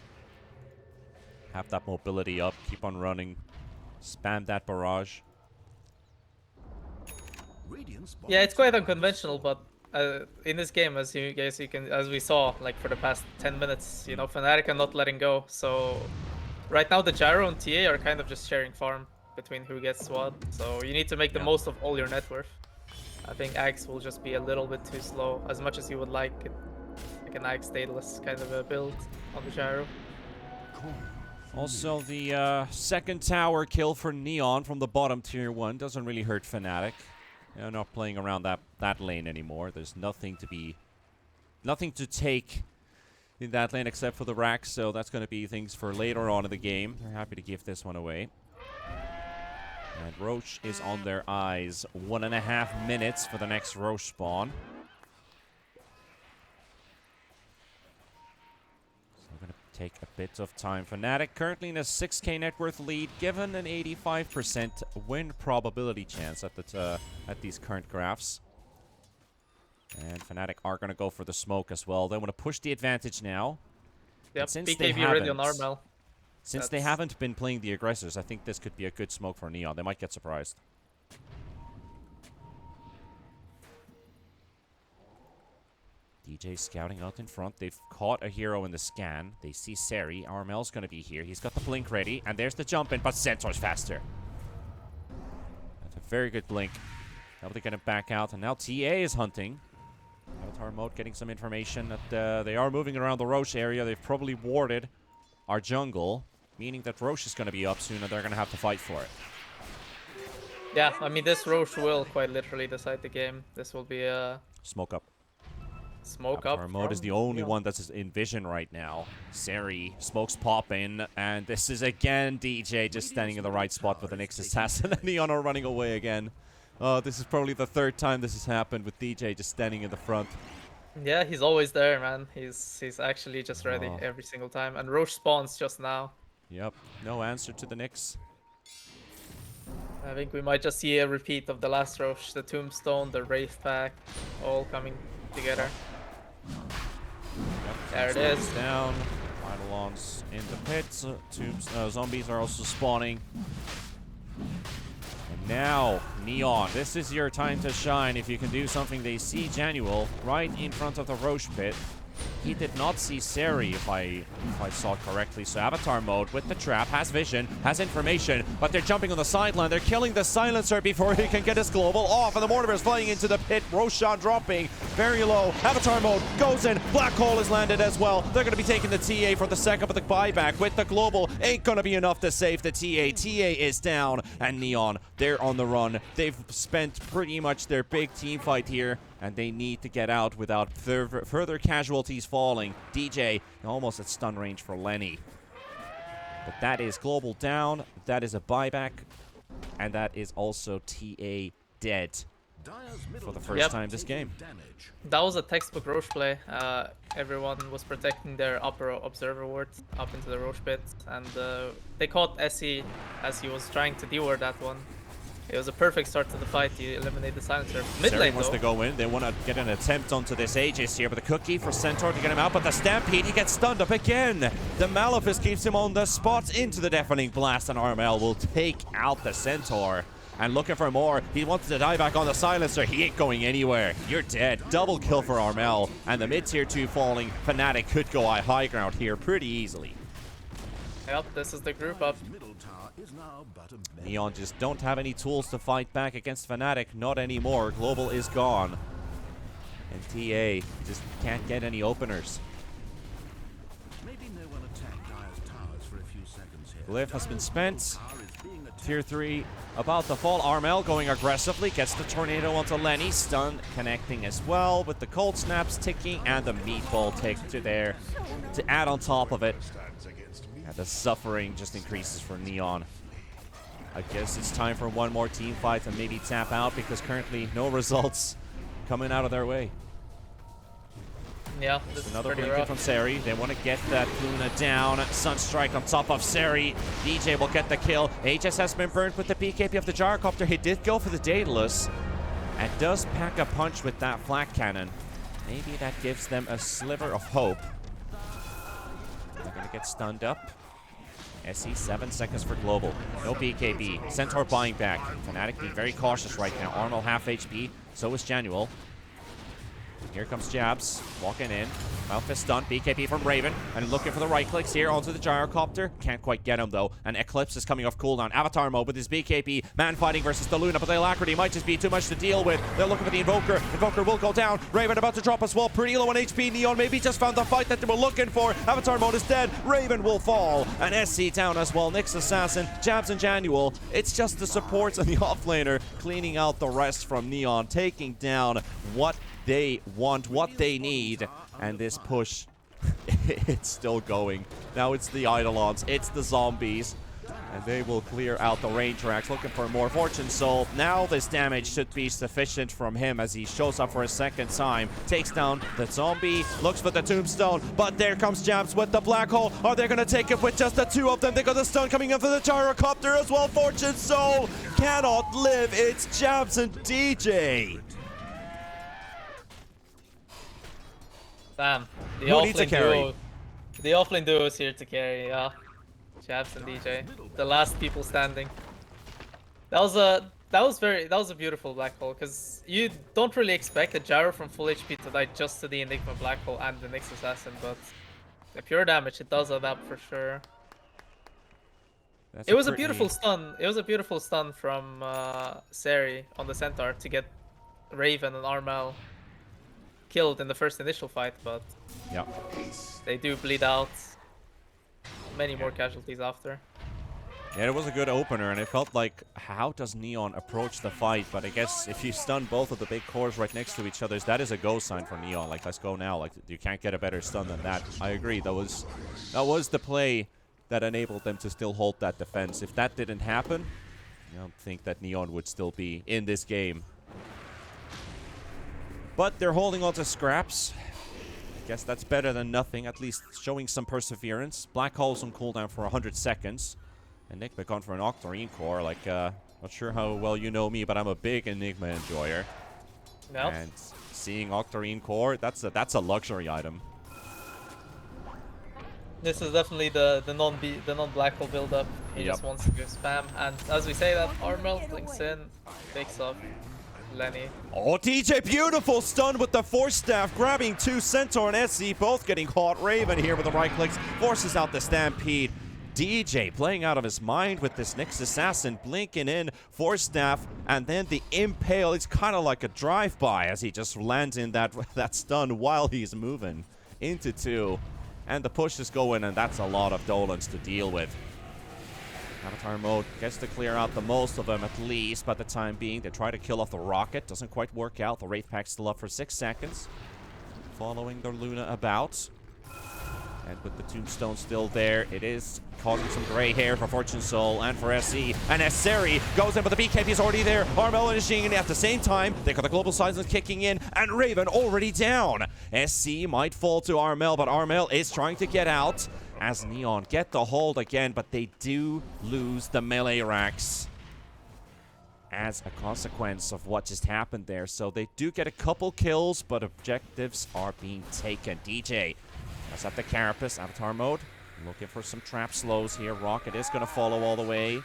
Speaker 1: Have that mobility up, keep on running, spam that barrage.
Speaker 3: Yeah, it's quite unconventional, but in this game, as we saw, like for the past 10 minutes, you know, Fnatic are not letting go. So right now, the Gyro and TA are kind of just sharing farm between who gets what. So you need to make the most of all your net worth. I think Axe will just be a little bit too slow, as much as you would like it, like an Axe Daedalus kind of a build on the Gyro.
Speaker 1: Also, the second tower kill for Neon from the bottom tier 1 doesn't really hurt Fnatic. They're not playing around that lane anymore. There's nothing to take in that lane except for the racks, so that's going to be things for later on in the game. They're happy to give this one away. And Roche is on their eyes. 1.5 minutes for the next Roche spawn. So we're going to take a bit of time. Fnatic currently in a 6k net worth lead, given an 85% win probability chance at these current graphs. And Fnatic are going to go for the smoke as well. They want to push the advantage now.
Speaker 3: Yep, BKB already on Armel.
Speaker 1: Since they haven't been playing the aggressors, I think this could be a good smoke for Neon. They might get surprised. DJ scouting out in front. They've caught a hero in the scan. They see Seri. Armel's going to be here. He's got the blink ready. And there's the jump in, but Centaur's faster. That's a very good blink. Able to get him back out. And now TA is hunting. Avatar mode getting some information that they are moving around the Roche area. They've probably warded our jungle, meaning that Roche is going to be up soon and they're going to have to fight for it.
Speaker 3: Yeah, I mean, this Roche will quite literally decide the game. This will be a
Speaker 1: Smoke up.
Speaker 3: smoke
Speaker 1: Avatar
Speaker 3: up.
Speaker 1: mode is the only one that's in vision right now. Seri, smokes pop in, and this is again DJ just standing in the right spot with the Nyx Assassin, and Neon are running away again. This is probably the third time this has happened with DJ just standing in the front.
Speaker 3: Yeah, he's always there, man. He's actually just ready every single time. And Roche spawns just now.
Speaker 1: Yep, no answer to the Nyx.
Speaker 3: I think we might just see a repeat of the last Roche, the Tombstone, the Wraith Pack, all coming together.
Speaker 1: Yep,
Speaker 3: There it is.
Speaker 1: Down. Eidolons in the pits. Zombies are also spawning. And now, Neon, this is your time to shine. If you can do something, they see Janual right in front of the Roche pit. He did not see Seri, if I saw correctly. So Avatar mode with the trap, has vision, has information, but they're jumping on the sideline. They're killing the Silencer before he can get his global off, and the Mortimer is flying into the pit. Roshan dropping very low. Avatar mode goes in. Black Hole is landed as well. They're going to be taking the TA for the second, but the buyback with the global ain't going to be enough to save the TA. TA is down, and Neon, they're on the run. They've spent pretty much their big team fight here, and they need to get out without further casualties falling. DJ almost at stun range for Lenny. But that is global down. That is a buyback. And that is also TA dead for the first time this game.
Speaker 3: That was a textbook Roche play. Everyone was protecting their upper observer ward up into the Roche pit. And they caught SE as he was trying to deward that one. It was a perfect start to the fight. You eliminate the Silencer. Mid
Speaker 1: Seri
Speaker 3: lane,
Speaker 1: wants
Speaker 3: though.
Speaker 1: to go in. They want to get an attempt onto this Aegis here, but the cookie for Centaur to get him out. But the Stampede, he gets stunned up again. The Malefice keeps him on the spot into the Deafening Blast, and Armel will take out the Centaur. And looking for more. He wants to die back on the Silencer. He ain't going anywhere. You're dead. Double kill for Armel. And the mid-tier 2 falling. Fnatic could go high ground here pretty easily.
Speaker 3: Yep, this is the group up.
Speaker 1: Neon just don't have any tools to fight back against Fnatic. Not anymore. Global is gone. And TA just can't get any openers. Glyph has been spent. Tier 3 about to fall. Armel going aggressively. Gets the tornado onto Lenny. Stun connecting as well with the cold snaps ticking and the meatball tick to there to add on top of it. And the suffering just increases for Neon. I guess it's time for one more team fight and maybe tap out because currently no results coming out of their way.
Speaker 3: Yeah, this
Speaker 1: Another
Speaker 3: is pretty
Speaker 1: blinking
Speaker 3: rough.
Speaker 1: from Seri. They want to get that Luna down. Sunstrike on top of Seri. DJ will get the kill. Aegis has been burnt with the BKB of the Gyrocopter. He did go for the Daedalus and does pack a punch with that flak cannon. Maybe that gives them a sliver of hope. They're going to get stunned up. SE 7 seconds for global. No BKB. Centaur buying back. Fnatic being very cautious right now. Arnold half HP. So is Janual. Here comes Jabs, walking in. Mouthfist stun, BKB from Raven, and looking for the right clicks here onto the Gyrocopter. Can't quite get him though, and Eclipse is coming off cooldown. Avatar mode with his BKB, man fighting versus the Luna, but the Alacrity might just be too much to deal with. They're looking for the Invoker. Invoker will go down. Raven about to drop as well, pretty low on HP. Neon maybe just found the fight that they were looking for. Avatar mode is dead. Raven will fall, and SC down as well. Nyx Assassin, Jabs and Janual. It's just the supports and the offlaner cleaning out the rest from Neon, taking down what they want, what they need, and this push, it's still going. Now it's the Eidolons, it's the zombies, and they will clear out the rain tracks, looking for more Fortune Soul. Now this damage should be sufficient from him as he shows up for a second time, takes down the zombie, looks for the tombstone, but there comes Jabs with the black hole. Are they gonna take it with just the two of them? They got the stun coming in for the Gyrocopter as well. Fortune Soul cannot live. It's Jabs and DJ.
Speaker 3: Damn, the
Speaker 1: Who needs a
Speaker 3: offlane
Speaker 1: carry?
Speaker 3: duo. The offlane duo is here to carry, yeah. Jabs and DJ, the last people standing. That was a that was a beautiful black hole, because you don't really expect a gyro from full HP to die just to the Enigma black hole and the Nyx assassin, but the pure damage, it does add up for sure.
Speaker 1: That's
Speaker 3: It
Speaker 1: a
Speaker 3: was a
Speaker 1: pretty...
Speaker 3: beautiful stun. It was a beautiful stun from Seri on the Centaur to get Raven and Armel killed in the first initial fight, but
Speaker 1: Yeah.
Speaker 3: they do bleed out. Many more casualties after.
Speaker 1: Yeah, it was a good opener, and it felt like, how does Neon approach the fight? But I guess if you stun both of the big cores right next to each other, that is a go sign for Neon. Like, let's go now. Like, you can't get a better stun than that. I agree. That was the play that enabled them to still hold that defense. If that didn't happen, I don't think that Neon would still be in this game. But they're holding on to scraps. Guess that's better than nothing, at least showing some perseverance. Black Hole's on cooldown for 100 seconds. Enigma gone for an Octarine core. Like, not sure how well you know me, but I'm a big Enigma enjoyer.
Speaker 3: Nope.
Speaker 1: And seeing Octarine core, that's a luxury item.
Speaker 3: This is definitely the non black hole build up. He just wants to go spam, and as we say that, Armel blinks in, picks up Lenny.
Speaker 1: Oh, DJ, beautiful stun with the Force Staff, grabbing two Centaur and SC, both getting caught. Raven here with the right clicks, forces out the Stampede. DJ playing out of his mind with this Nyx Assassin, blinking in, Force Staff, and then the Impale. It's kind of like a drive-by as he just lands in that stun while he's moving into two. And the push is going, and that's a lot of Dolans to deal with. Avatar mode gets to clear out the most of them, at least by the time being. They try to kill off the rocket. Doesn't quite work out. The Wraith Pack's still up for 6 seconds. Following the Luna about. And with the Tombstone still there, it is causing some gray hair for Fortune Soul and for SC. And as Seri goes in, but the BKB is already there. Armel initiating it at the same time. They got the Global Silence kicking in, and Raven already down. SC might fall to Armel, but Armel is trying to get out as Neon get the hold again, but they do lose the melee racks as a consequence of what just happened there. So they do get a couple kills, but objectives are being taken. DJ that's at the Carapace, Avatar mode. Looking for some trap slows here. Rocket is going to follow all the way.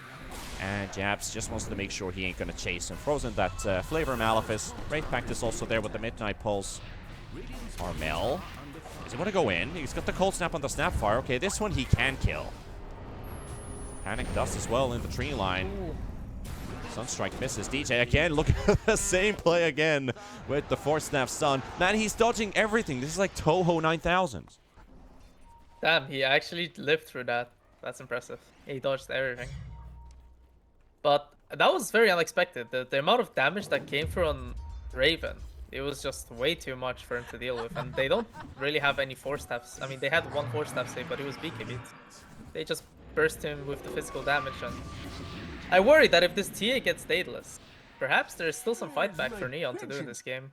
Speaker 1: And Jabs just wants to make sure he ain't going to chase him. Throws in that Flavor Malefice. Wraith Pact is also there with the Midnight Pulse. Armel. Does he want to go in? He's got the Cold Snap on the Snapfire. Okay, this one he can kill. Panic Dust as well in the tree line. Sunstrike misses. DJ again. Look at the same play again with the Force Snap stun. Man, he's dodging everything. This is like Toho 9000.
Speaker 3: Damn, he actually lived through that. That's impressive. He dodged everything. But that was very unexpected. The amount of damage that came through on Raven, it was just way too much for him to deal with. And they don't really have any force taps. I mean, they had one force tap save, but it was BKB. They just burst him with the physical damage. And I worry that if this TA gets Daedalus, perhaps there's still some fight back for Neon to do in this game.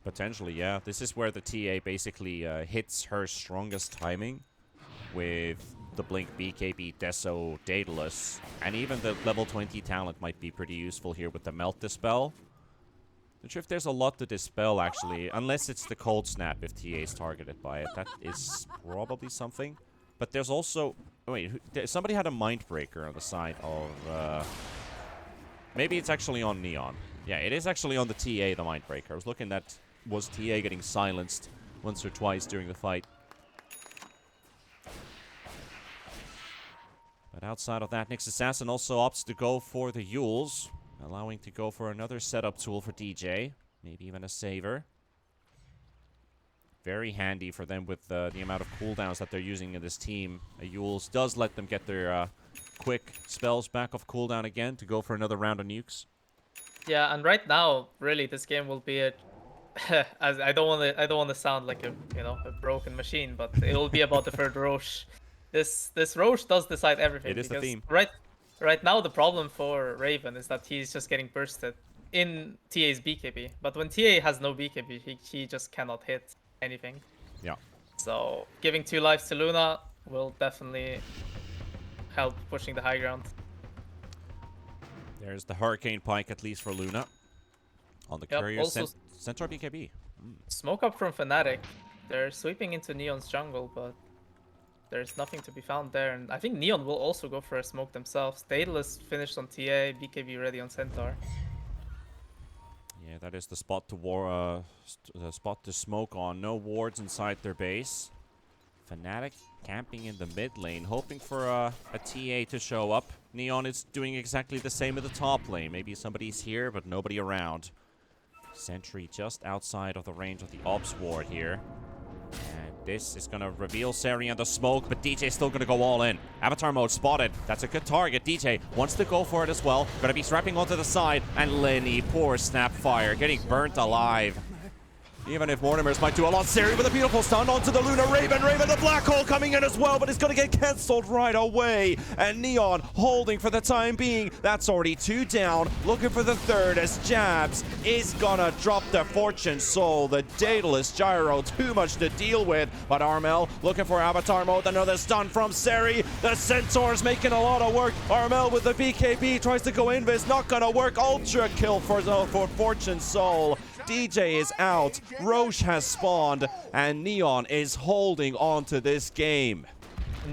Speaker 1: Potentially, yeah. This is where the TA basically hits her strongest timing with the Blink, BKB, Deso, Daedalus. And even the level 20 talent might be pretty useful here with the Melt Dispel. Not sure if there's a lot to dispel, actually. Unless it's the Cold Snap if TA is targeted by it. That is probably something. But there's also... Oh, wait, somebody had a Mind Breaker on the side of... maybe it's actually on Neon. Yeah, it is actually on the TA, the Mind Breaker. I was looking at... Was TA getting silenced once or twice during the fight. But outside of that, Nyx Assassin also opts to go for the Yules, allowing to go for another setup tool for DJ. Maybe even a Saver. Very handy for them with the amount of cooldowns that they're using in this team. A Yules does let them get their quick spells back off cooldown again to go for another round of nukes. Yeah,
Speaker 3: and right now, really, this game will be a... As I don't want to sound like a broken machine, but it will be about the third Roche. This Roche does decide everything.
Speaker 1: It is the theme.
Speaker 3: Right now, the problem for Raven is that he's just getting bursted in TA's BKB. But when TA has no BKB, he just cannot hit anything.
Speaker 1: Yeah.
Speaker 3: So giving 2 lives to Luna will definitely help pushing the high ground.
Speaker 1: There's the Hurricane Pike, at least for Luna. On the courier, Centaur BKB.
Speaker 3: Smoke up from Fnatic. They're sweeping into Neon's jungle, but There's nothing to be found there, and I think Neon will also go for a smoke themselves. Daedalus finished on TA, BKB ready on Centaur.
Speaker 1: Yeah, that is the spot to the spot to smoke on. No wards inside their base. Fnatic camping in the mid lane, hoping for a TA to show up. Neon is doing exactly the same at the top lane. Maybe somebody's here, but nobody around. Sentry just outside of the range of the Ops ward here. And this is going to reveal Seri on the smoke, but DJ's still going to go all in. Avatar mode spotted. That's a good target. DJ wants to go for it as well. Going to be strapping onto the side. And Lenny, poor Snapfire, getting burnt alive. Even if Mortimer's might do a lot. Seri with a beautiful stun onto the Luna Raven. Raven the Black Hole coming in as well, but it's going to get cancelled right away. And Neon holding for the time being. That's already 2 down. Looking for the third as Jabs is going to drop the Fortune Soul. The Daedalus Gyro, too much to deal with. But Armel looking for Avatar mode. Another stun from Seri. The Centaur's making a lot of work. Armel with the BKB tries to go in, but it's not going to work. Ultra kill for Fortune Soul. DJ is out, Roche has spawned, and Neon is holding on to this game.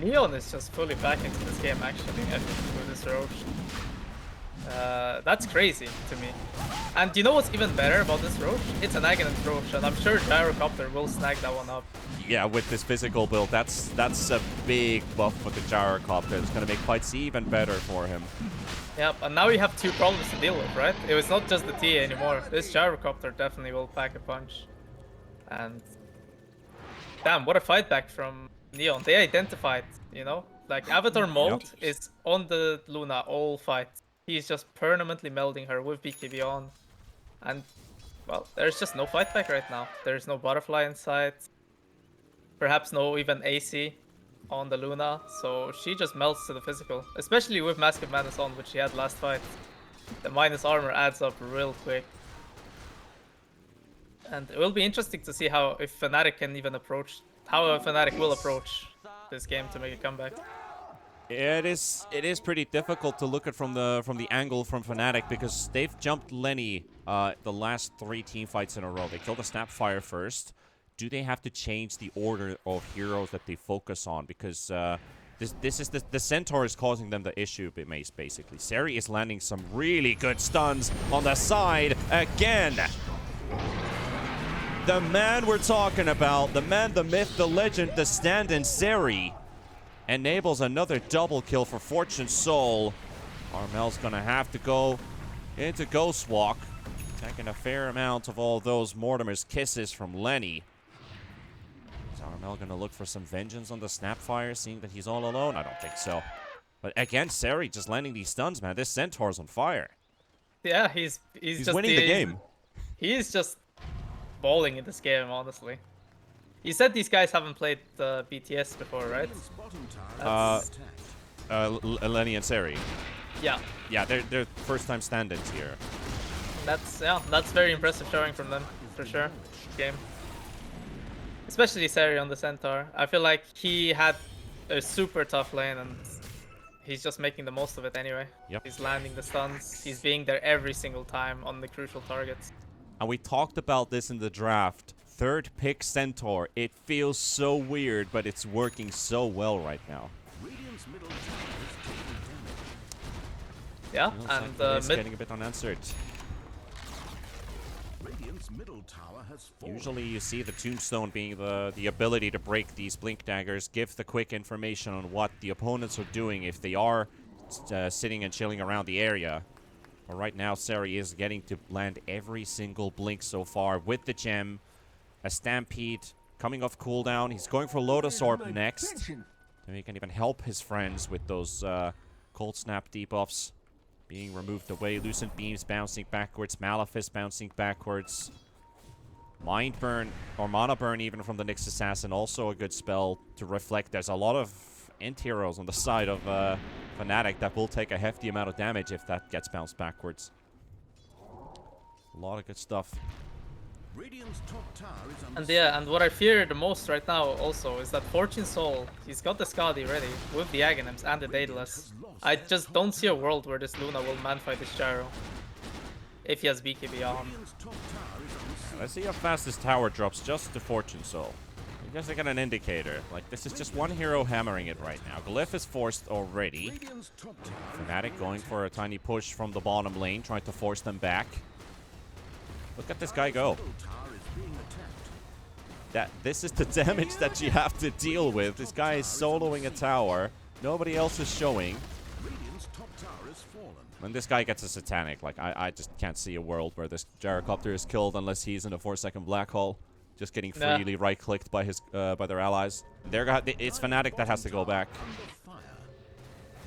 Speaker 3: Neon is just fully back into this game actually, with this Roche. That's crazy to me. And you know what's even better about this Roche? It's an Aghanim Roche, and I'm sure Gyrocopter will snag that one up.
Speaker 1: Yeah, with this physical build, that's a big buff for the Gyrocopter. It's going to make fights even better for him.
Speaker 3: Yep, and now you have 2 problems to deal with, right? It was not just the TA anymore. This Gyrocopter definitely will pack a punch. And damn, what a fight back from Neon. They identified, you know? Like, Avatar mode is on the Luna all fight. He's just permanently melding her with BKB on. And, well, there's just no fight back right now. There's no Butterfly in sight. Perhaps no even AC on the Luna, so she just melts to the physical, especially with Mask of Madness on, which she had last fight. The minus armor adds up real quick. And it will be interesting to see how, if Fnatic can even approach, how Fnatic will approach this game to make a comeback.
Speaker 1: It is pretty difficult to look at from the angle from Fnatic, because they've jumped Lenny the last 3 team fights in a row. They killed the Snapfire first. Do they have to change the order of heroes that they focus on? Because this is the Centaur is causing them the issue, basically. Seri is landing some really good stuns on the side again. The man we're talking about, the man, the myth, the legend, the stand-in Seri, enables another double kill for Fortune Soul. Armel's gonna have to go into Ghost Walk, taking a fair amount of all those Mortimer's kisses from Lenny. Is Armel gonna look for some vengeance on the Snapfire, seeing that he's all alone? I don't think so. But again, Seri just landing these stuns, man. This Centaur's on fire.
Speaker 3: Yeah, he's just
Speaker 1: winning the game.
Speaker 3: He is just balling in this game, honestly. You said these guys haven't played BTS before, right?
Speaker 1: Lenny and Seri.
Speaker 3: Yeah.
Speaker 1: Yeah, they're first-time stand-ins here.
Speaker 3: That's very impressive showing from them, for sure. Game. Especially Seri on the Centaur. I feel like he had a super tough lane, and he's just making the most of it anyway.
Speaker 1: Yep.
Speaker 3: He's landing the stuns. He's being there every single time on the crucial targets.
Speaker 1: And we talked about this in the draft. 3rd pick Centaur. It feels so weird, but it's working so well right now.
Speaker 3: Yeah, and
Speaker 1: it's getting a bit unanswered.
Speaker 2: Middle tower has fallen.
Speaker 1: Usually you see the Tombstone being the ability to break these Blink Daggers, give the quick information on what the opponents are doing if they are sitting and chilling around the area. But right now, Seri is getting to land every single Blink so far with the gem. A Stampede coming off cooldown. He's going for Lotus Orb next. And he can even help his friends with those Cold Snap debuffs being removed away. Lucent Beams bouncing backwards. Malefice bouncing backwards. Mind Burn, or Mana Burn even from the Nyx Assassin. Also a good spell to reflect. There's a lot of int heroes on the side of Fnatic that will take a hefty amount of damage if that gets bounced backwards. A lot of good stuff.
Speaker 2: Radiant's top tower is
Speaker 3: And yeah, and what I fear the most right now also is that Fortune Soul, he's got the Skadi ready with the Aghanims and the Daedalus. I just don't see a world where this Luna will manfight this Gyro. If he has BKB on.
Speaker 1: Let's see how fast this tower drops just to Fortune Soul. Just to get an indicator. Like, this is just one hero hammering it right now. Glyph is forced already.
Speaker 2: Radiant's top tower is
Speaker 1: Fnatic going for a tiny push from the bottom lane, trying to force them back. Look at this guy go.
Speaker 2: middle tower is being attacked.
Speaker 1: This is the damage that you have to deal with. This guy is soloing a tower. Nobody else is showing.
Speaker 2: Radiant's top tower is fallen.
Speaker 1: When this guy gets a Satanic, like, I just can't see a world where this Gyrocopter is killed unless he's in a 4-second black hole. Just getting
Speaker 3: Nah.
Speaker 1: freely right-clicked by his by their allies. It's Fnatic that has to go back.
Speaker 2: Under fire.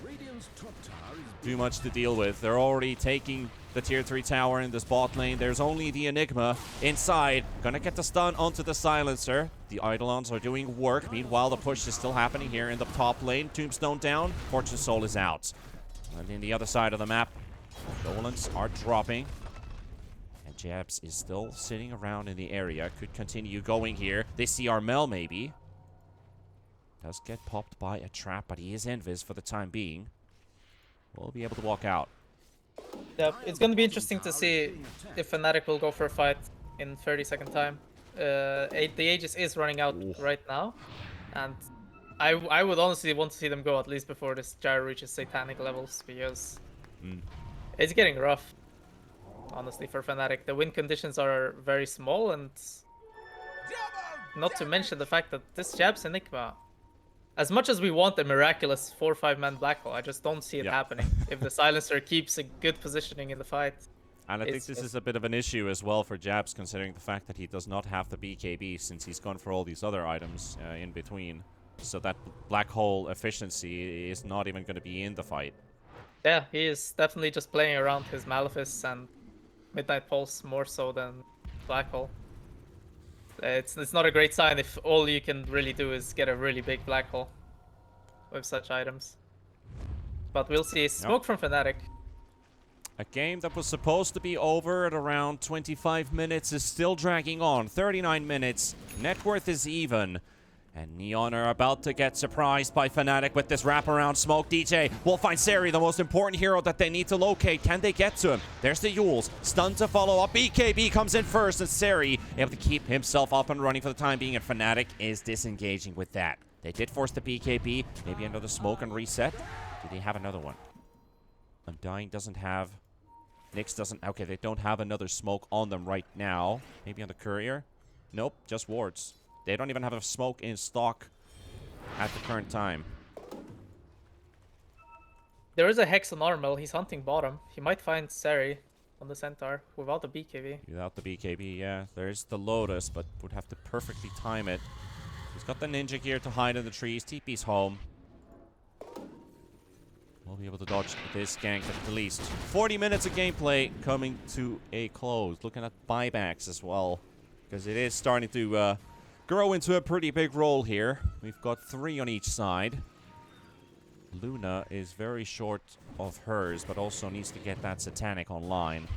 Speaker 2: Radiant's top tower is
Speaker 1: Too much to deal with. They're already taking the tier 3 tower in this bot lane. There's only the Enigma inside. Gonna get the stun onto the silencer. The Eidolons are doing work. Meanwhile, the push is still happening here in the top lane. Tombstone down. Fortune Soul is out. And in the other side of the map, Dolans are dropping. And Jabs is still sitting around in the area. Could continue going here. They see Armel maybe. Does get popped by a trap, but he is invis for the time being. Will be able to walk out.
Speaker 3: Yeah, it's gonna be interesting to see if Fnatic will go for a fight in 30-second time. The Aegis is running out right now, and I would honestly want to see them go at least before this Gyro reaches Satanic levels, because it's getting rough, honestly, for Fnatic. The win conditions are very small, and not to mention the fact that this Jabs Enigma, as much as we want a miraculous 4-5-man black hole, I just don't see it happening if the Silencer keeps a good positioning in the fight.
Speaker 1: And I think this is a bit of an issue as well for Jabs, considering the fact that he does not have the BKB since he's gone for all these other items in between. So that black hole efficiency is not even going to be in the fight.
Speaker 3: Yeah, he is definitely just playing around his Malefice and Midnight Pulse more so than black hole. It's not a great sign if all you can really do is get a really big black hole with such items. But we'll see. Smoke from Fnatic.
Speaker 1: A game that was supposed to be over at around 25 minutes is still dragging on. 39 minutes. Net worth is even. And Neon are about to get surprised by Fnatic with this wraparound smoke. DJ will find Seri, the most important hero that they need to locate. Can they get to him? There's the Yules. Stun to follow up. BKB comes in first, and Seri able to keep himself up and running for the time being, and Fnatic is disengaging with that. They did force the BKB. Maybe another smoke and reset. Do they have another one? Undying doesn't have... Nyx doesn't... Okay, they don't have another smoke on them right now. Maybe on the courier? Nope, just wards. They don't even have a smoke in stock at the current time.
Speaker 3: There is a Hex on Armel. He's hunting bottom. He might find Seri on the Centaur without the BKB.
Speaker 1: Without the BKB, yeah. There's the Lotus, but would have to perfectly time it. He's got the ninja gear to hide in the trees. TP's home. We'll be able to dodge this gank at the least. 40 minutes of gameplay coming to a close. Looking at buybacks as well, because it is starting to grow into a pretty big role here. We've got 3 on each side. Luna is very short of hers, but also needs to get that Satanic online.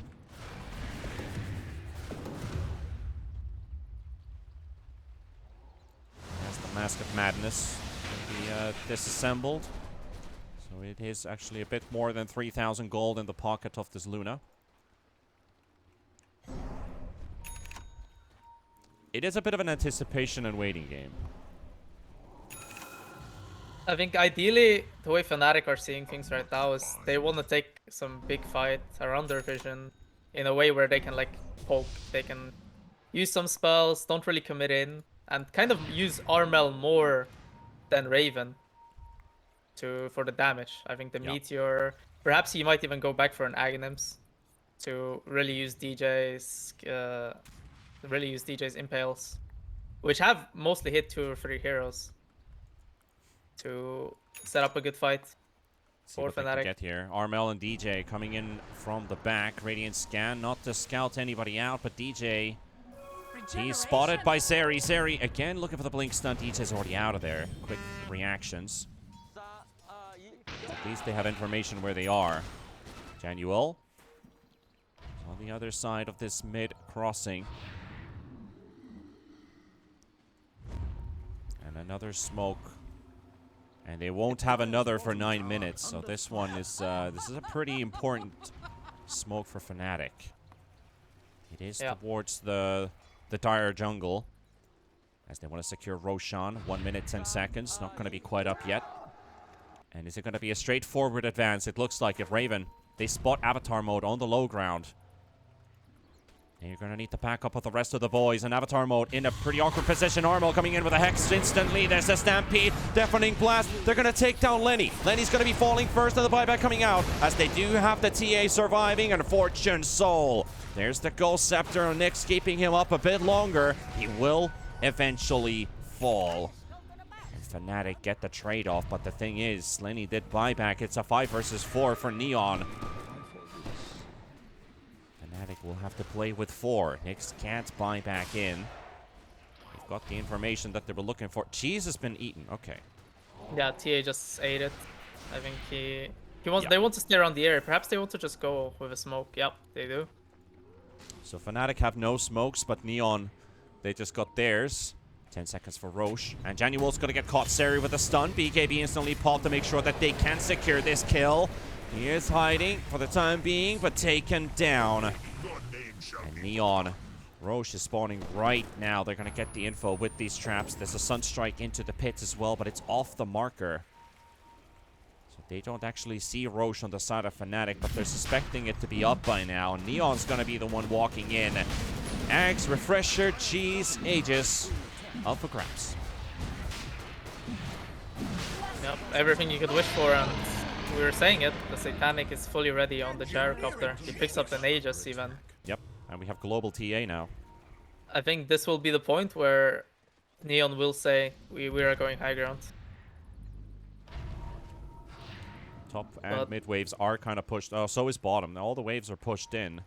Speaker 1: That's the Mask of Madness. Can be disassembled. So it is actually a bit more than 3,000 gold in the pocket of this Luna. It is a bit of an anticipation and waiting game.
Speaker 3: I think ideally, the way Fnatic are seeing things right now is they want to take some big fight around their vision in a way where they can like poke, they can use some spells, don't really commit in, and kind of use Armel more than Raven for the damage. I think the Meteor, perhaps he might even go back for an Aghanims to really use DJ's impales, which have mostly hit 2 or 3 heroes, to set up a good fight for Fnatic.
Speaker 1: Get here. Armel and DJ coming in from the back. Radiant scan, not to scout anybody out, but DJ, he's spotted by Seri. Seri again looking for the blink stun. DJ's already out of there. Quick reactions. At least they have information where they are. Januel on the other side of this mid crossing. And another smoke. And they won't have another for 9 minutes. So this one is this is a pretty important smoke for Fnatic. It is towards the dire jungle. as they want to secure Roshan. 1 minute, 10 seconds. Not going to be quite up yet. And is it going to be a straightforward advance? It looks like if Raven, they spot Avatar mode on the low ground. And you're going to need to pack up with the rest of the boys. And Avatar mode in a pretty awkward position. Armel coming in with a Hex instantly. There's a Stampede. Deafening Blast. They're going to take down Lenny. Lenny's going to be falling first, and the buyback coming out. As they do have the TA surviving. And Fortune Soul. There's the Ghost Scepter. And Nyx keeping him up a bit longer. He will eventually fall. And Fnatic get the trade-off. But the thing is, Lenny did buyback. It's a 5 versus 4 for Neon. Fnatic will have to play with 4. Nyx can't buy back in. They've got the information that they were looking for. Cheese has been eaten. Okay.
Speaker 3: Yeah, TA just ate it. I think he wants. They want to stay around the area. Perhaps they want to just go with a smoke. Yep, they do.
Speaker 1: So Fnatic have no smokes, but Neon, they just got theirs. 10 seconds for Roche. And Januel's going to get caught. Seri with a stun. BKB instantly popped to make sure that they can secure this kill. He is hiding for the time being, but taken down. And Neon, Roche is spawning right now. They're going to get the info with these traps. There's a Sunstrike into the pit as well, but it's off the marker. So they don't actually see Roche on the side of Fnatic, but they're suspecting it to be up by now. And Neon's going to be the one walking in. Ags, Refresher, Cheese, Aegis, up for grabs.
Speaker 3: Yep, everything you could wish for, and we were saying it. The Satanic is fully ready on the gyrocopter. He picks up an Aegis even.
Speaker 1: Yep, and we have global TA now.
Speaker 3: I think this will be the point where Neon will say, we are going high ground.
Speaker 1: Top and mid waves are kind of pushed. Oh, so is bottom. Now all the waves are pushed in.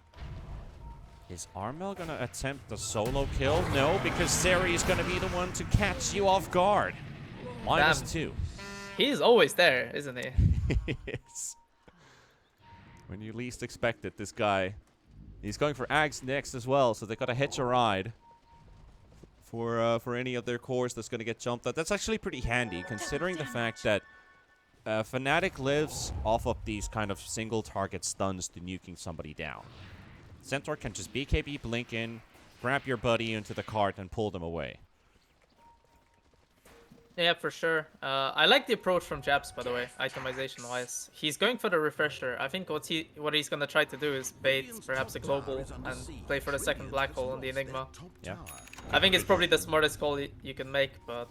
Speaker 1: Is Armel going to attempt the solo kill? No, because Seri is going to be the one to catch you off guard. -2.
Speaker 3: He's always there, isn't he?
Speaker 1: Yes. When you least expect it, this guy. He's going for Ags next as well, so they got to hitch a ride for any of their cores that's going to get jumped out. That's actually pretty handy, considering the fact that Fnatic lives off of these kind of single target stuns to nuking somebody down. Centaur can just BKB blink in, grab your buddy into the cart, and pull them away.
Speaker 3: Yeah, for sure. I like the approach from Japs, by the way, itemization-wise. He's going for the Refresher. I think what he's gonna try to do is bait perhaps a global and play for the second black hole on the Enigma.
Speaker 1: Yeah.
Speaker 3: I think it's probably the smartest call you can make, but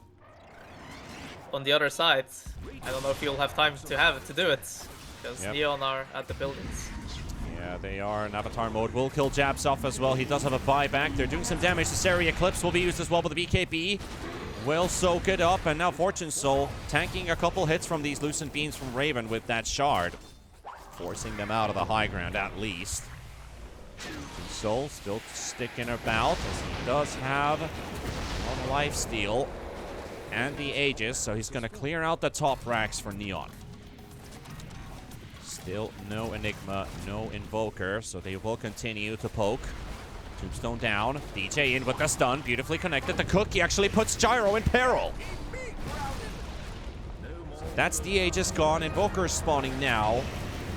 Speaker 3: on the other side, I don't know if you'll have time to do it, because Neon are at the buildings.
Speaker 1: Yeah, they are in Avatar mode. Will kill Japs off as well. He does have a buyback. They're doing some damage. The Seri Eclipse will be used as well, but the BKB will soak it up. And now Fortune Soul tanking a couple hits from these Lucent Beams from Raven with that shard, forcing them out of the high ground at least. Soul still sticking about, as he does have a lifesteal and the Aegis, so he's going to clear out the top racks for Neon. Still no Enigma, no Invoker, so they will continue to poke. Tombstone down. DJ in with the stun. Beautifully connected. The Cookie actually puts Gyro in peril. So that's the Aegis gone. Invoker is spawning now.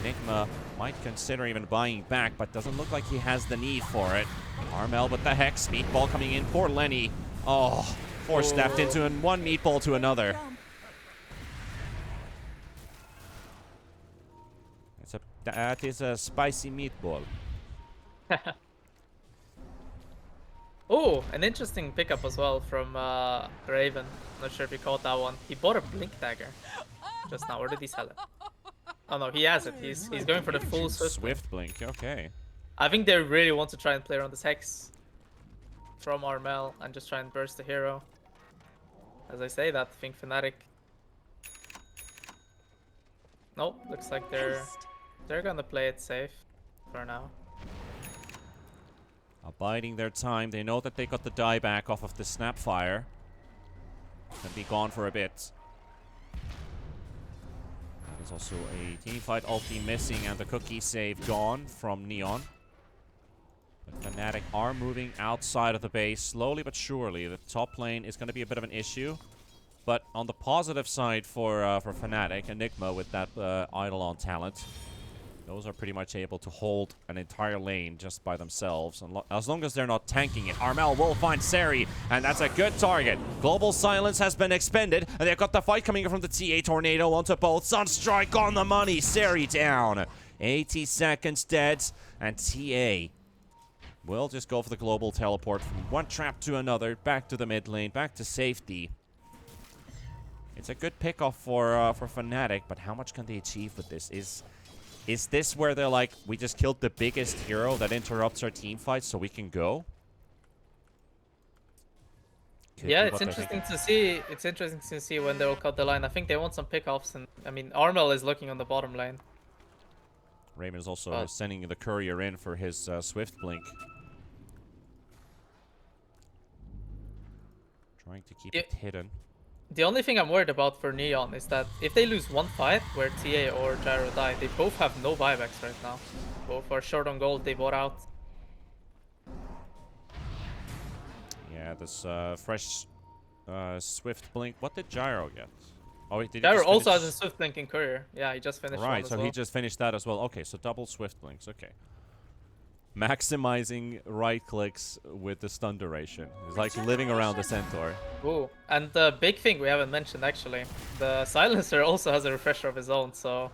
Speaker 1: Enigma might consider even buying back, but doesn't look like he has the need for it. Armel with the Hex. Meatball coming in. Poor Lenny. Oh, force-staffed into one meatball to another. That is a spicy meatball.
Speaker 3: Oh, an interesting pickup as well from Raven. Not sure if you caught that one. He bought a Blink Dagger just now. Or did he sell it? Oh no, he has it. He's going for the full
Speaker 1: Swift Blink. Okay.
Speaker 3: I think they really want to try and play around this Hex from Armel and just try and burst the hero. As I say that, I think Fnatic. Nope, looks like they're gonna play it safe for now.
Speaker 1: Abiding their time. They know that they got the dieback off of the Snapfire. Can be gone for a bit. There's also a teamfight ulti missing and the Cookie save gone from Neon. But Fnatic are moving outside of the base slowly but surely. The top lane is going to be a bit of an issue. But on the positive side for Fnatic, Enigma with that Eidolon talent Those are pretty much able to hold an entire lane just by themselves. As long as they're not tanking it. Armel will find Seri, and that's a good target. Global Silence has been expended, and they've got the fight coming in from the TA Tornado onto both. Sunstrike on the money. Seri down. 80 seconds dead, and TA will just go for the global teleport from one trap to another, back to the mid lane, back to safety. It's a good pickoff for Fnatic, but how much can they achieve with this? Is this where they're like, we just killed the biggest hero that interrupts our team fight so we can go?
Speaker 3: Yeah, it's interesting to see. It's interesting to see when they'll cut the line. I think they want some pickoffs, and I mean, Armel is looking on the bottom lane.
Speaker 1: Raymond is also sending the courier in for his Swift Blink. Trying to keep it hidden.
Speaker 3: The only thing I'm worried about for Neon is that if they lose one fight where TA or Gyro die, they both have no buybacks right now. Both are short on gold, they bought out.
Speaker 1: Yeah, this fresh Swift Blink. What did Gyro get? Oh, did he
Speaker 3: Gyro also has a Swift Blink in courier. Yeah, he just finished
Speaker 1: right,
Speaker 3: so
Speaker 1: he just finished that as well. Okay, so double Swift Blinks. Okay. Maximizing right clicks with the stun duration. It's like living around the Centaur.
Speaker 3: Ooh, and the big thing we haven't mentioned actually, the Silencer also has a refresher of his own, so...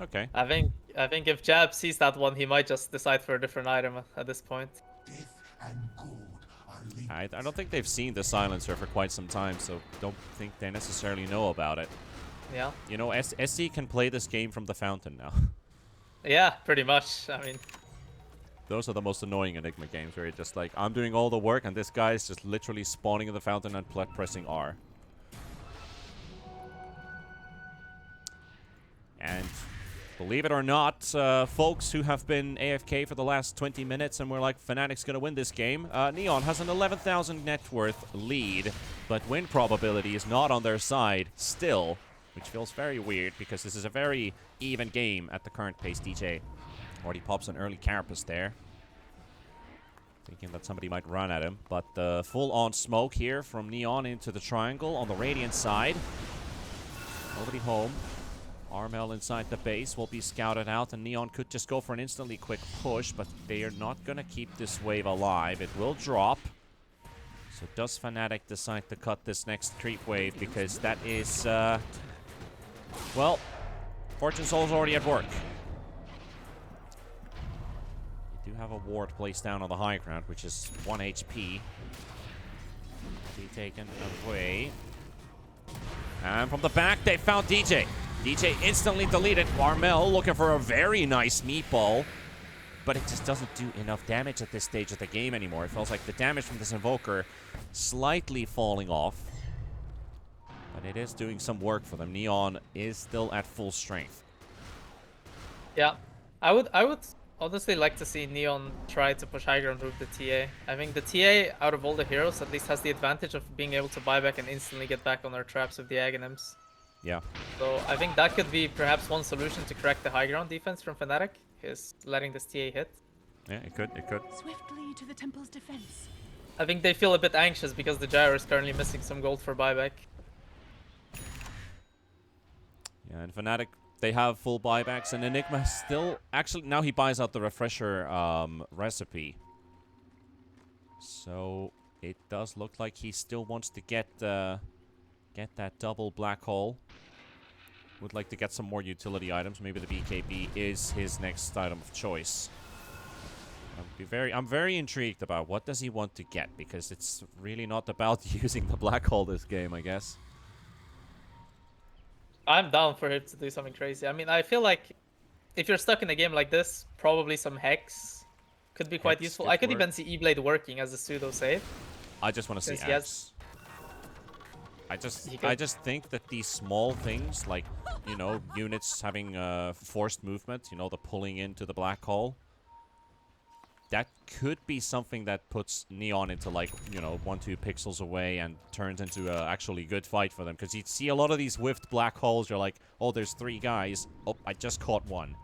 Speaker 1: Okay.
Speaker 3: I think if Jab sees that one, he might just decide for a different item at this point.
Speaker 1: I don't think they've seen the Silencer for quite some time, so don't think they necessarily know about it.
Speaker 3: Yeah.
Speaker 1: You know, SC can play this game from the fountain now.
Speaker 3: Yeah, pretty much. I mean...
Speaker 1: Those are the most annoying Enigma games where you're just like, I'm doing all the work and this guy's just literally spawning in the fountain and pressing R. And believe it or not, folks who have been AFK for the last 20 minutes and we're like, Fnatic's gonna win this game, Neon has an 11,000 net worth lead, but win probability is not on their side still, which feels very weird because this is a very even game at the current pace. DJ already pops an early carapace there. Thinking that somebody might run at him. But the full-on smoke here from Neon into the triangle on the Radiant side. Nobody home. Armel inside the base will be scouted out, and Neon could just go for an instantly quick push, but they are not going to keep this wave alive. It will drop. So does Fnatic decide to cut this next creep wave? Because that is, well, Fortune Soul's already at work. Do have a ward placed down on the high ground, which is 1 HP. Be taken away. And from the back, they found DJ. DJ instantly deleted. Armel looking for a very nice meatball. But it just doesn't do enough damage at this stage of the game anymore. It feels like the damage from this Invoker slightly falling off. But it is doing some work for them. Neon is still at full strength.
Speaker 3: Yeah, I would honestly like to see Neon try to push high ground with the TA. I think the TA, out of all the heroes, at least has the advantage of being able to buy back and instantly get back on their traps with the Aghanims.
Speaker 1: Yeah.
Speaker 3: So I think that could be perhaps one solution to correct the high ground defense from Fnatic, is letting this TA hit.
Speaker 1: Yeah, it could.
Speaker 4: Swiftly to the temple's defense.
Speaker 3: I think they feel a bit anxious because the Gyro is currently missing some gold for buyback.
Speaker 1: Yeah, and Fnatic, they have full buybacks, and Enigma still... Actually, now he buys out the refresher recipe. So, it does look like he still wants to get that double black hole. Would like to get some more utility items. Maybe the BKB is his next item of choice. I'm very intrigued about what does he want to get, because it's really not about using the black hole this game, I guess.
Speaker 3: I'm down for him to do something crazy. I mean, I feel like if you're stuck in a game like this, probably some Hex could be quite useful. I could even see E-Blade working as a pseudo save.
Speaker 1: I just want to see Axe. I just think that these small things, like, you know, units having forced movement, you know, the pulling into the black hole, that could be something that puts Neon into, like, you know, 1-2 pixels away and turns into a actually good fight for them. Because you'd see a lot of these whiffed black holes, you're like, oh, there's 3 guys. Oh, I just caught one.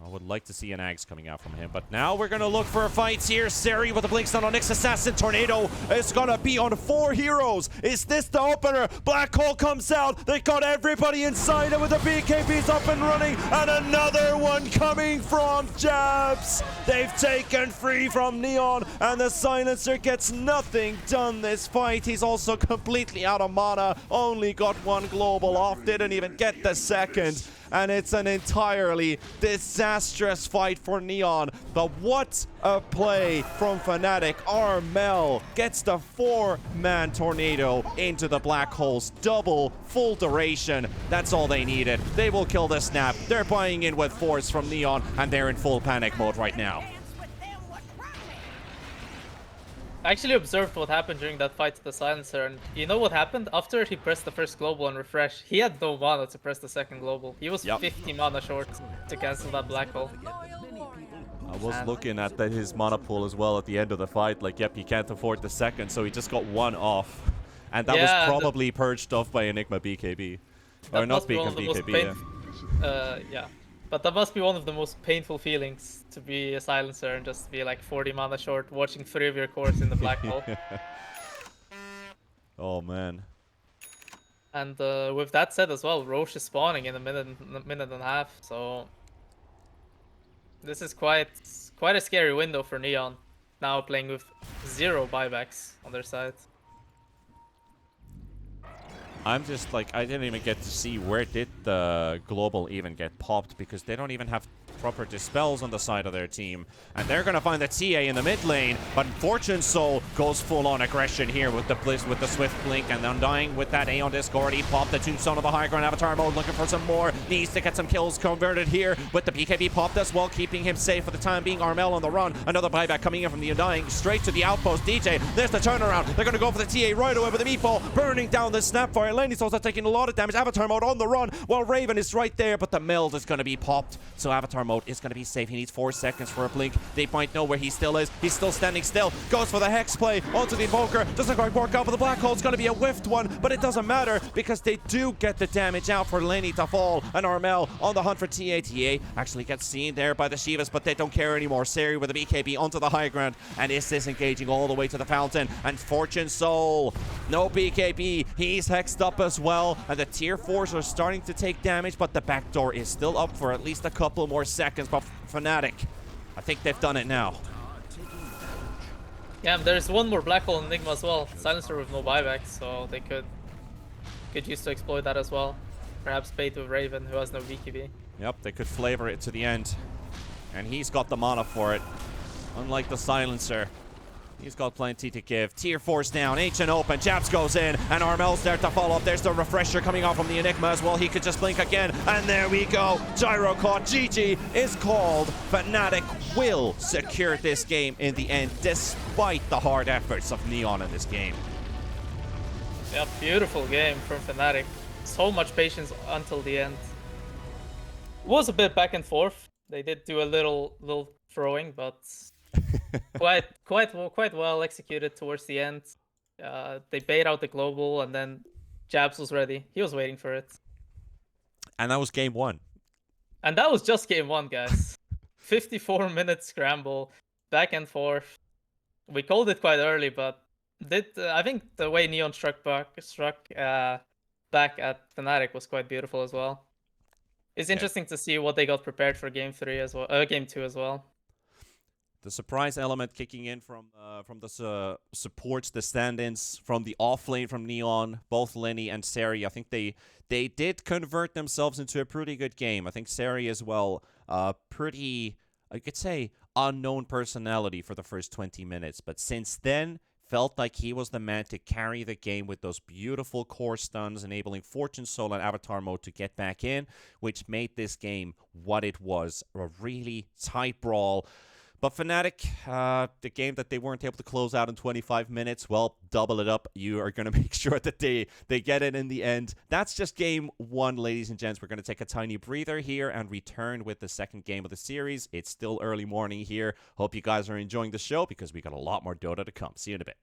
Speaker 1: I would like to see an Axe coming out from him. But now we're going to look for fights here. Seri with the blink stun on Nyx Assassin. Tornado is going to be on 4 heroes. Is this the opener? Black Hole comes out. They got everybody inside it with the BKBs up and running. And another one coming from Jabs. They've taken free from Neon. And the Silencer gets nothing done this fight. He's also completely out of mana. Only got 1 global off. Didn't even get the second. And it's an entirely disastrous fight for Neon. But what a play from Fnatic. Armel gets the 4-man tornado into the black holes. Double, full duration. That's all they needed. They will kill the snap. They're buying in with force from Neon, and they're in full panic mode right now.
Speaker 3: I actually observed what happened during that fight to the Silencer, and you know what happened? After he pressed the first global and refresh, he had no mana to press the second global. He was 50 mana short to cancel that black hole.
Speaker 1: I was looking at his mana pool as well at the end of the fight. Like, yep, he can't afford the second, so he just got 1 off. And that was probably purged off by Enigma BKB. Or not BKB,
Speaker 3: yeah. But that must be one of the most painful feelings, to be a Silencer and just be like 40 mana short, watching 3 of your cores in the black hole.
Speaker 1: Oh, man.
Speaker 3: And with that said as well, Roche is spawning in a minute and a half, so this is quite a scary window for Neon, now playing with 0 buybacks on their side.
Speaker 1: I'm just like, I didn't even get to see where did the global even get popped, because they don't even have proper dispels on the side of their team. And they're going to find the TA in the mid lane, but Fortune Soul goes full on aggression here with the Blizz, with the Swift Blink, and Undying with that Aeon Disc already popped. The Tombstone of the high ground Avatar mode, looking for some more. Needs to get some kills converted here with the BKB popped as well, keeping him safe for the time being. Armel on the run. Another buyback coming in from the Undying, straight to the outpost. DJ, there's the turnaround. They're going to go for the TA right away with the meatball, burning down the Snapfire. Lenny Souls are taking a lot of damage. Avatar mode on the run, while Raven is right there, but the meld is going to be popped. So Avatar mode is going to be safe. He needs 4 seconds for a blink. They might know where he still is. He's still standing still. Goes for the Hex play onto the Invoker. Doesn't quite work out, but the Black Hole's going to be a whiffed one, but it doesn't matter because they do get the damage out for Lenny to fall. And Armel on the hunt for TA. TA actually gets seen there by the Shivas, but they don't care anymore. Seri with the BKB onto the high ground, and is disengaging all the way to the fountain. And Fortune Soul, no BKB. He's hexed up as well, and the tier 4s are starting to take damage, but the back door is still up for at least a couple more seconds. But Fnatic, I think they've done it now.
Speaker 3: Yeah, there's one more black hole in Enigma as well. Silencer with no buyback, so they could use to exploit that as well. Perhaps bait with Raven, who has no BKB.
Speaker 1: Yep, they could flavor it to the end. And he's got the mana for it. Unlike the Silencer, he's got plenty to give. Tier 4's down, Ancient open, Japs goes in, and Armel's there to follow up. There's the refresher coming off from the Enigma as well. He could just blink again, and there we go. Gyro caught, GG is called. Fnatic will secure this game in the end, despite the hard efforts of Neon in this game.
Speaker 3: Yeah, beautiful game from Fnatic. So much patience until the end. It was a bit back and forth. They did do a little throwing, but quite well executed towards the end. They bait out the global, and then Jabs was ready. He was waiting for it.
Speaker 1: And that was game 1.
Speaker 3: And that was just game 1, guys. 54-minute scramble, back and forth. We called it quite early, but I think the way Neon struck back at Fnatic was quite beautiful as well. It's interesting to see what they got prepared for game 2 as well.
Speaker 1: The surprise element kicking in from the supports, the stand-ins from the off lane from Neon, both Lenny and Seri. I think they did convert themselves into a pretty good game. I think Seri as well, pretty, I could say, unknown personality for the first 20 minutes. But since then, felt like he was the man to carry the game with those beautiful core stuns, enabling Fortune Soul and Avatar mode to get back in, which made this game what it was, a really tight brawl. But Fnatic, the game that they weren't able to close out in 25 minutes, well, double it up. You are going to make sure that they get it in the end. That's just game 1, ladies and gents. We're going to take a tiny breather here and return with the second game of the series. It's still early morning here. Hope you guys are enjoying the show because we got a lot more Dota to come. See you in a bit.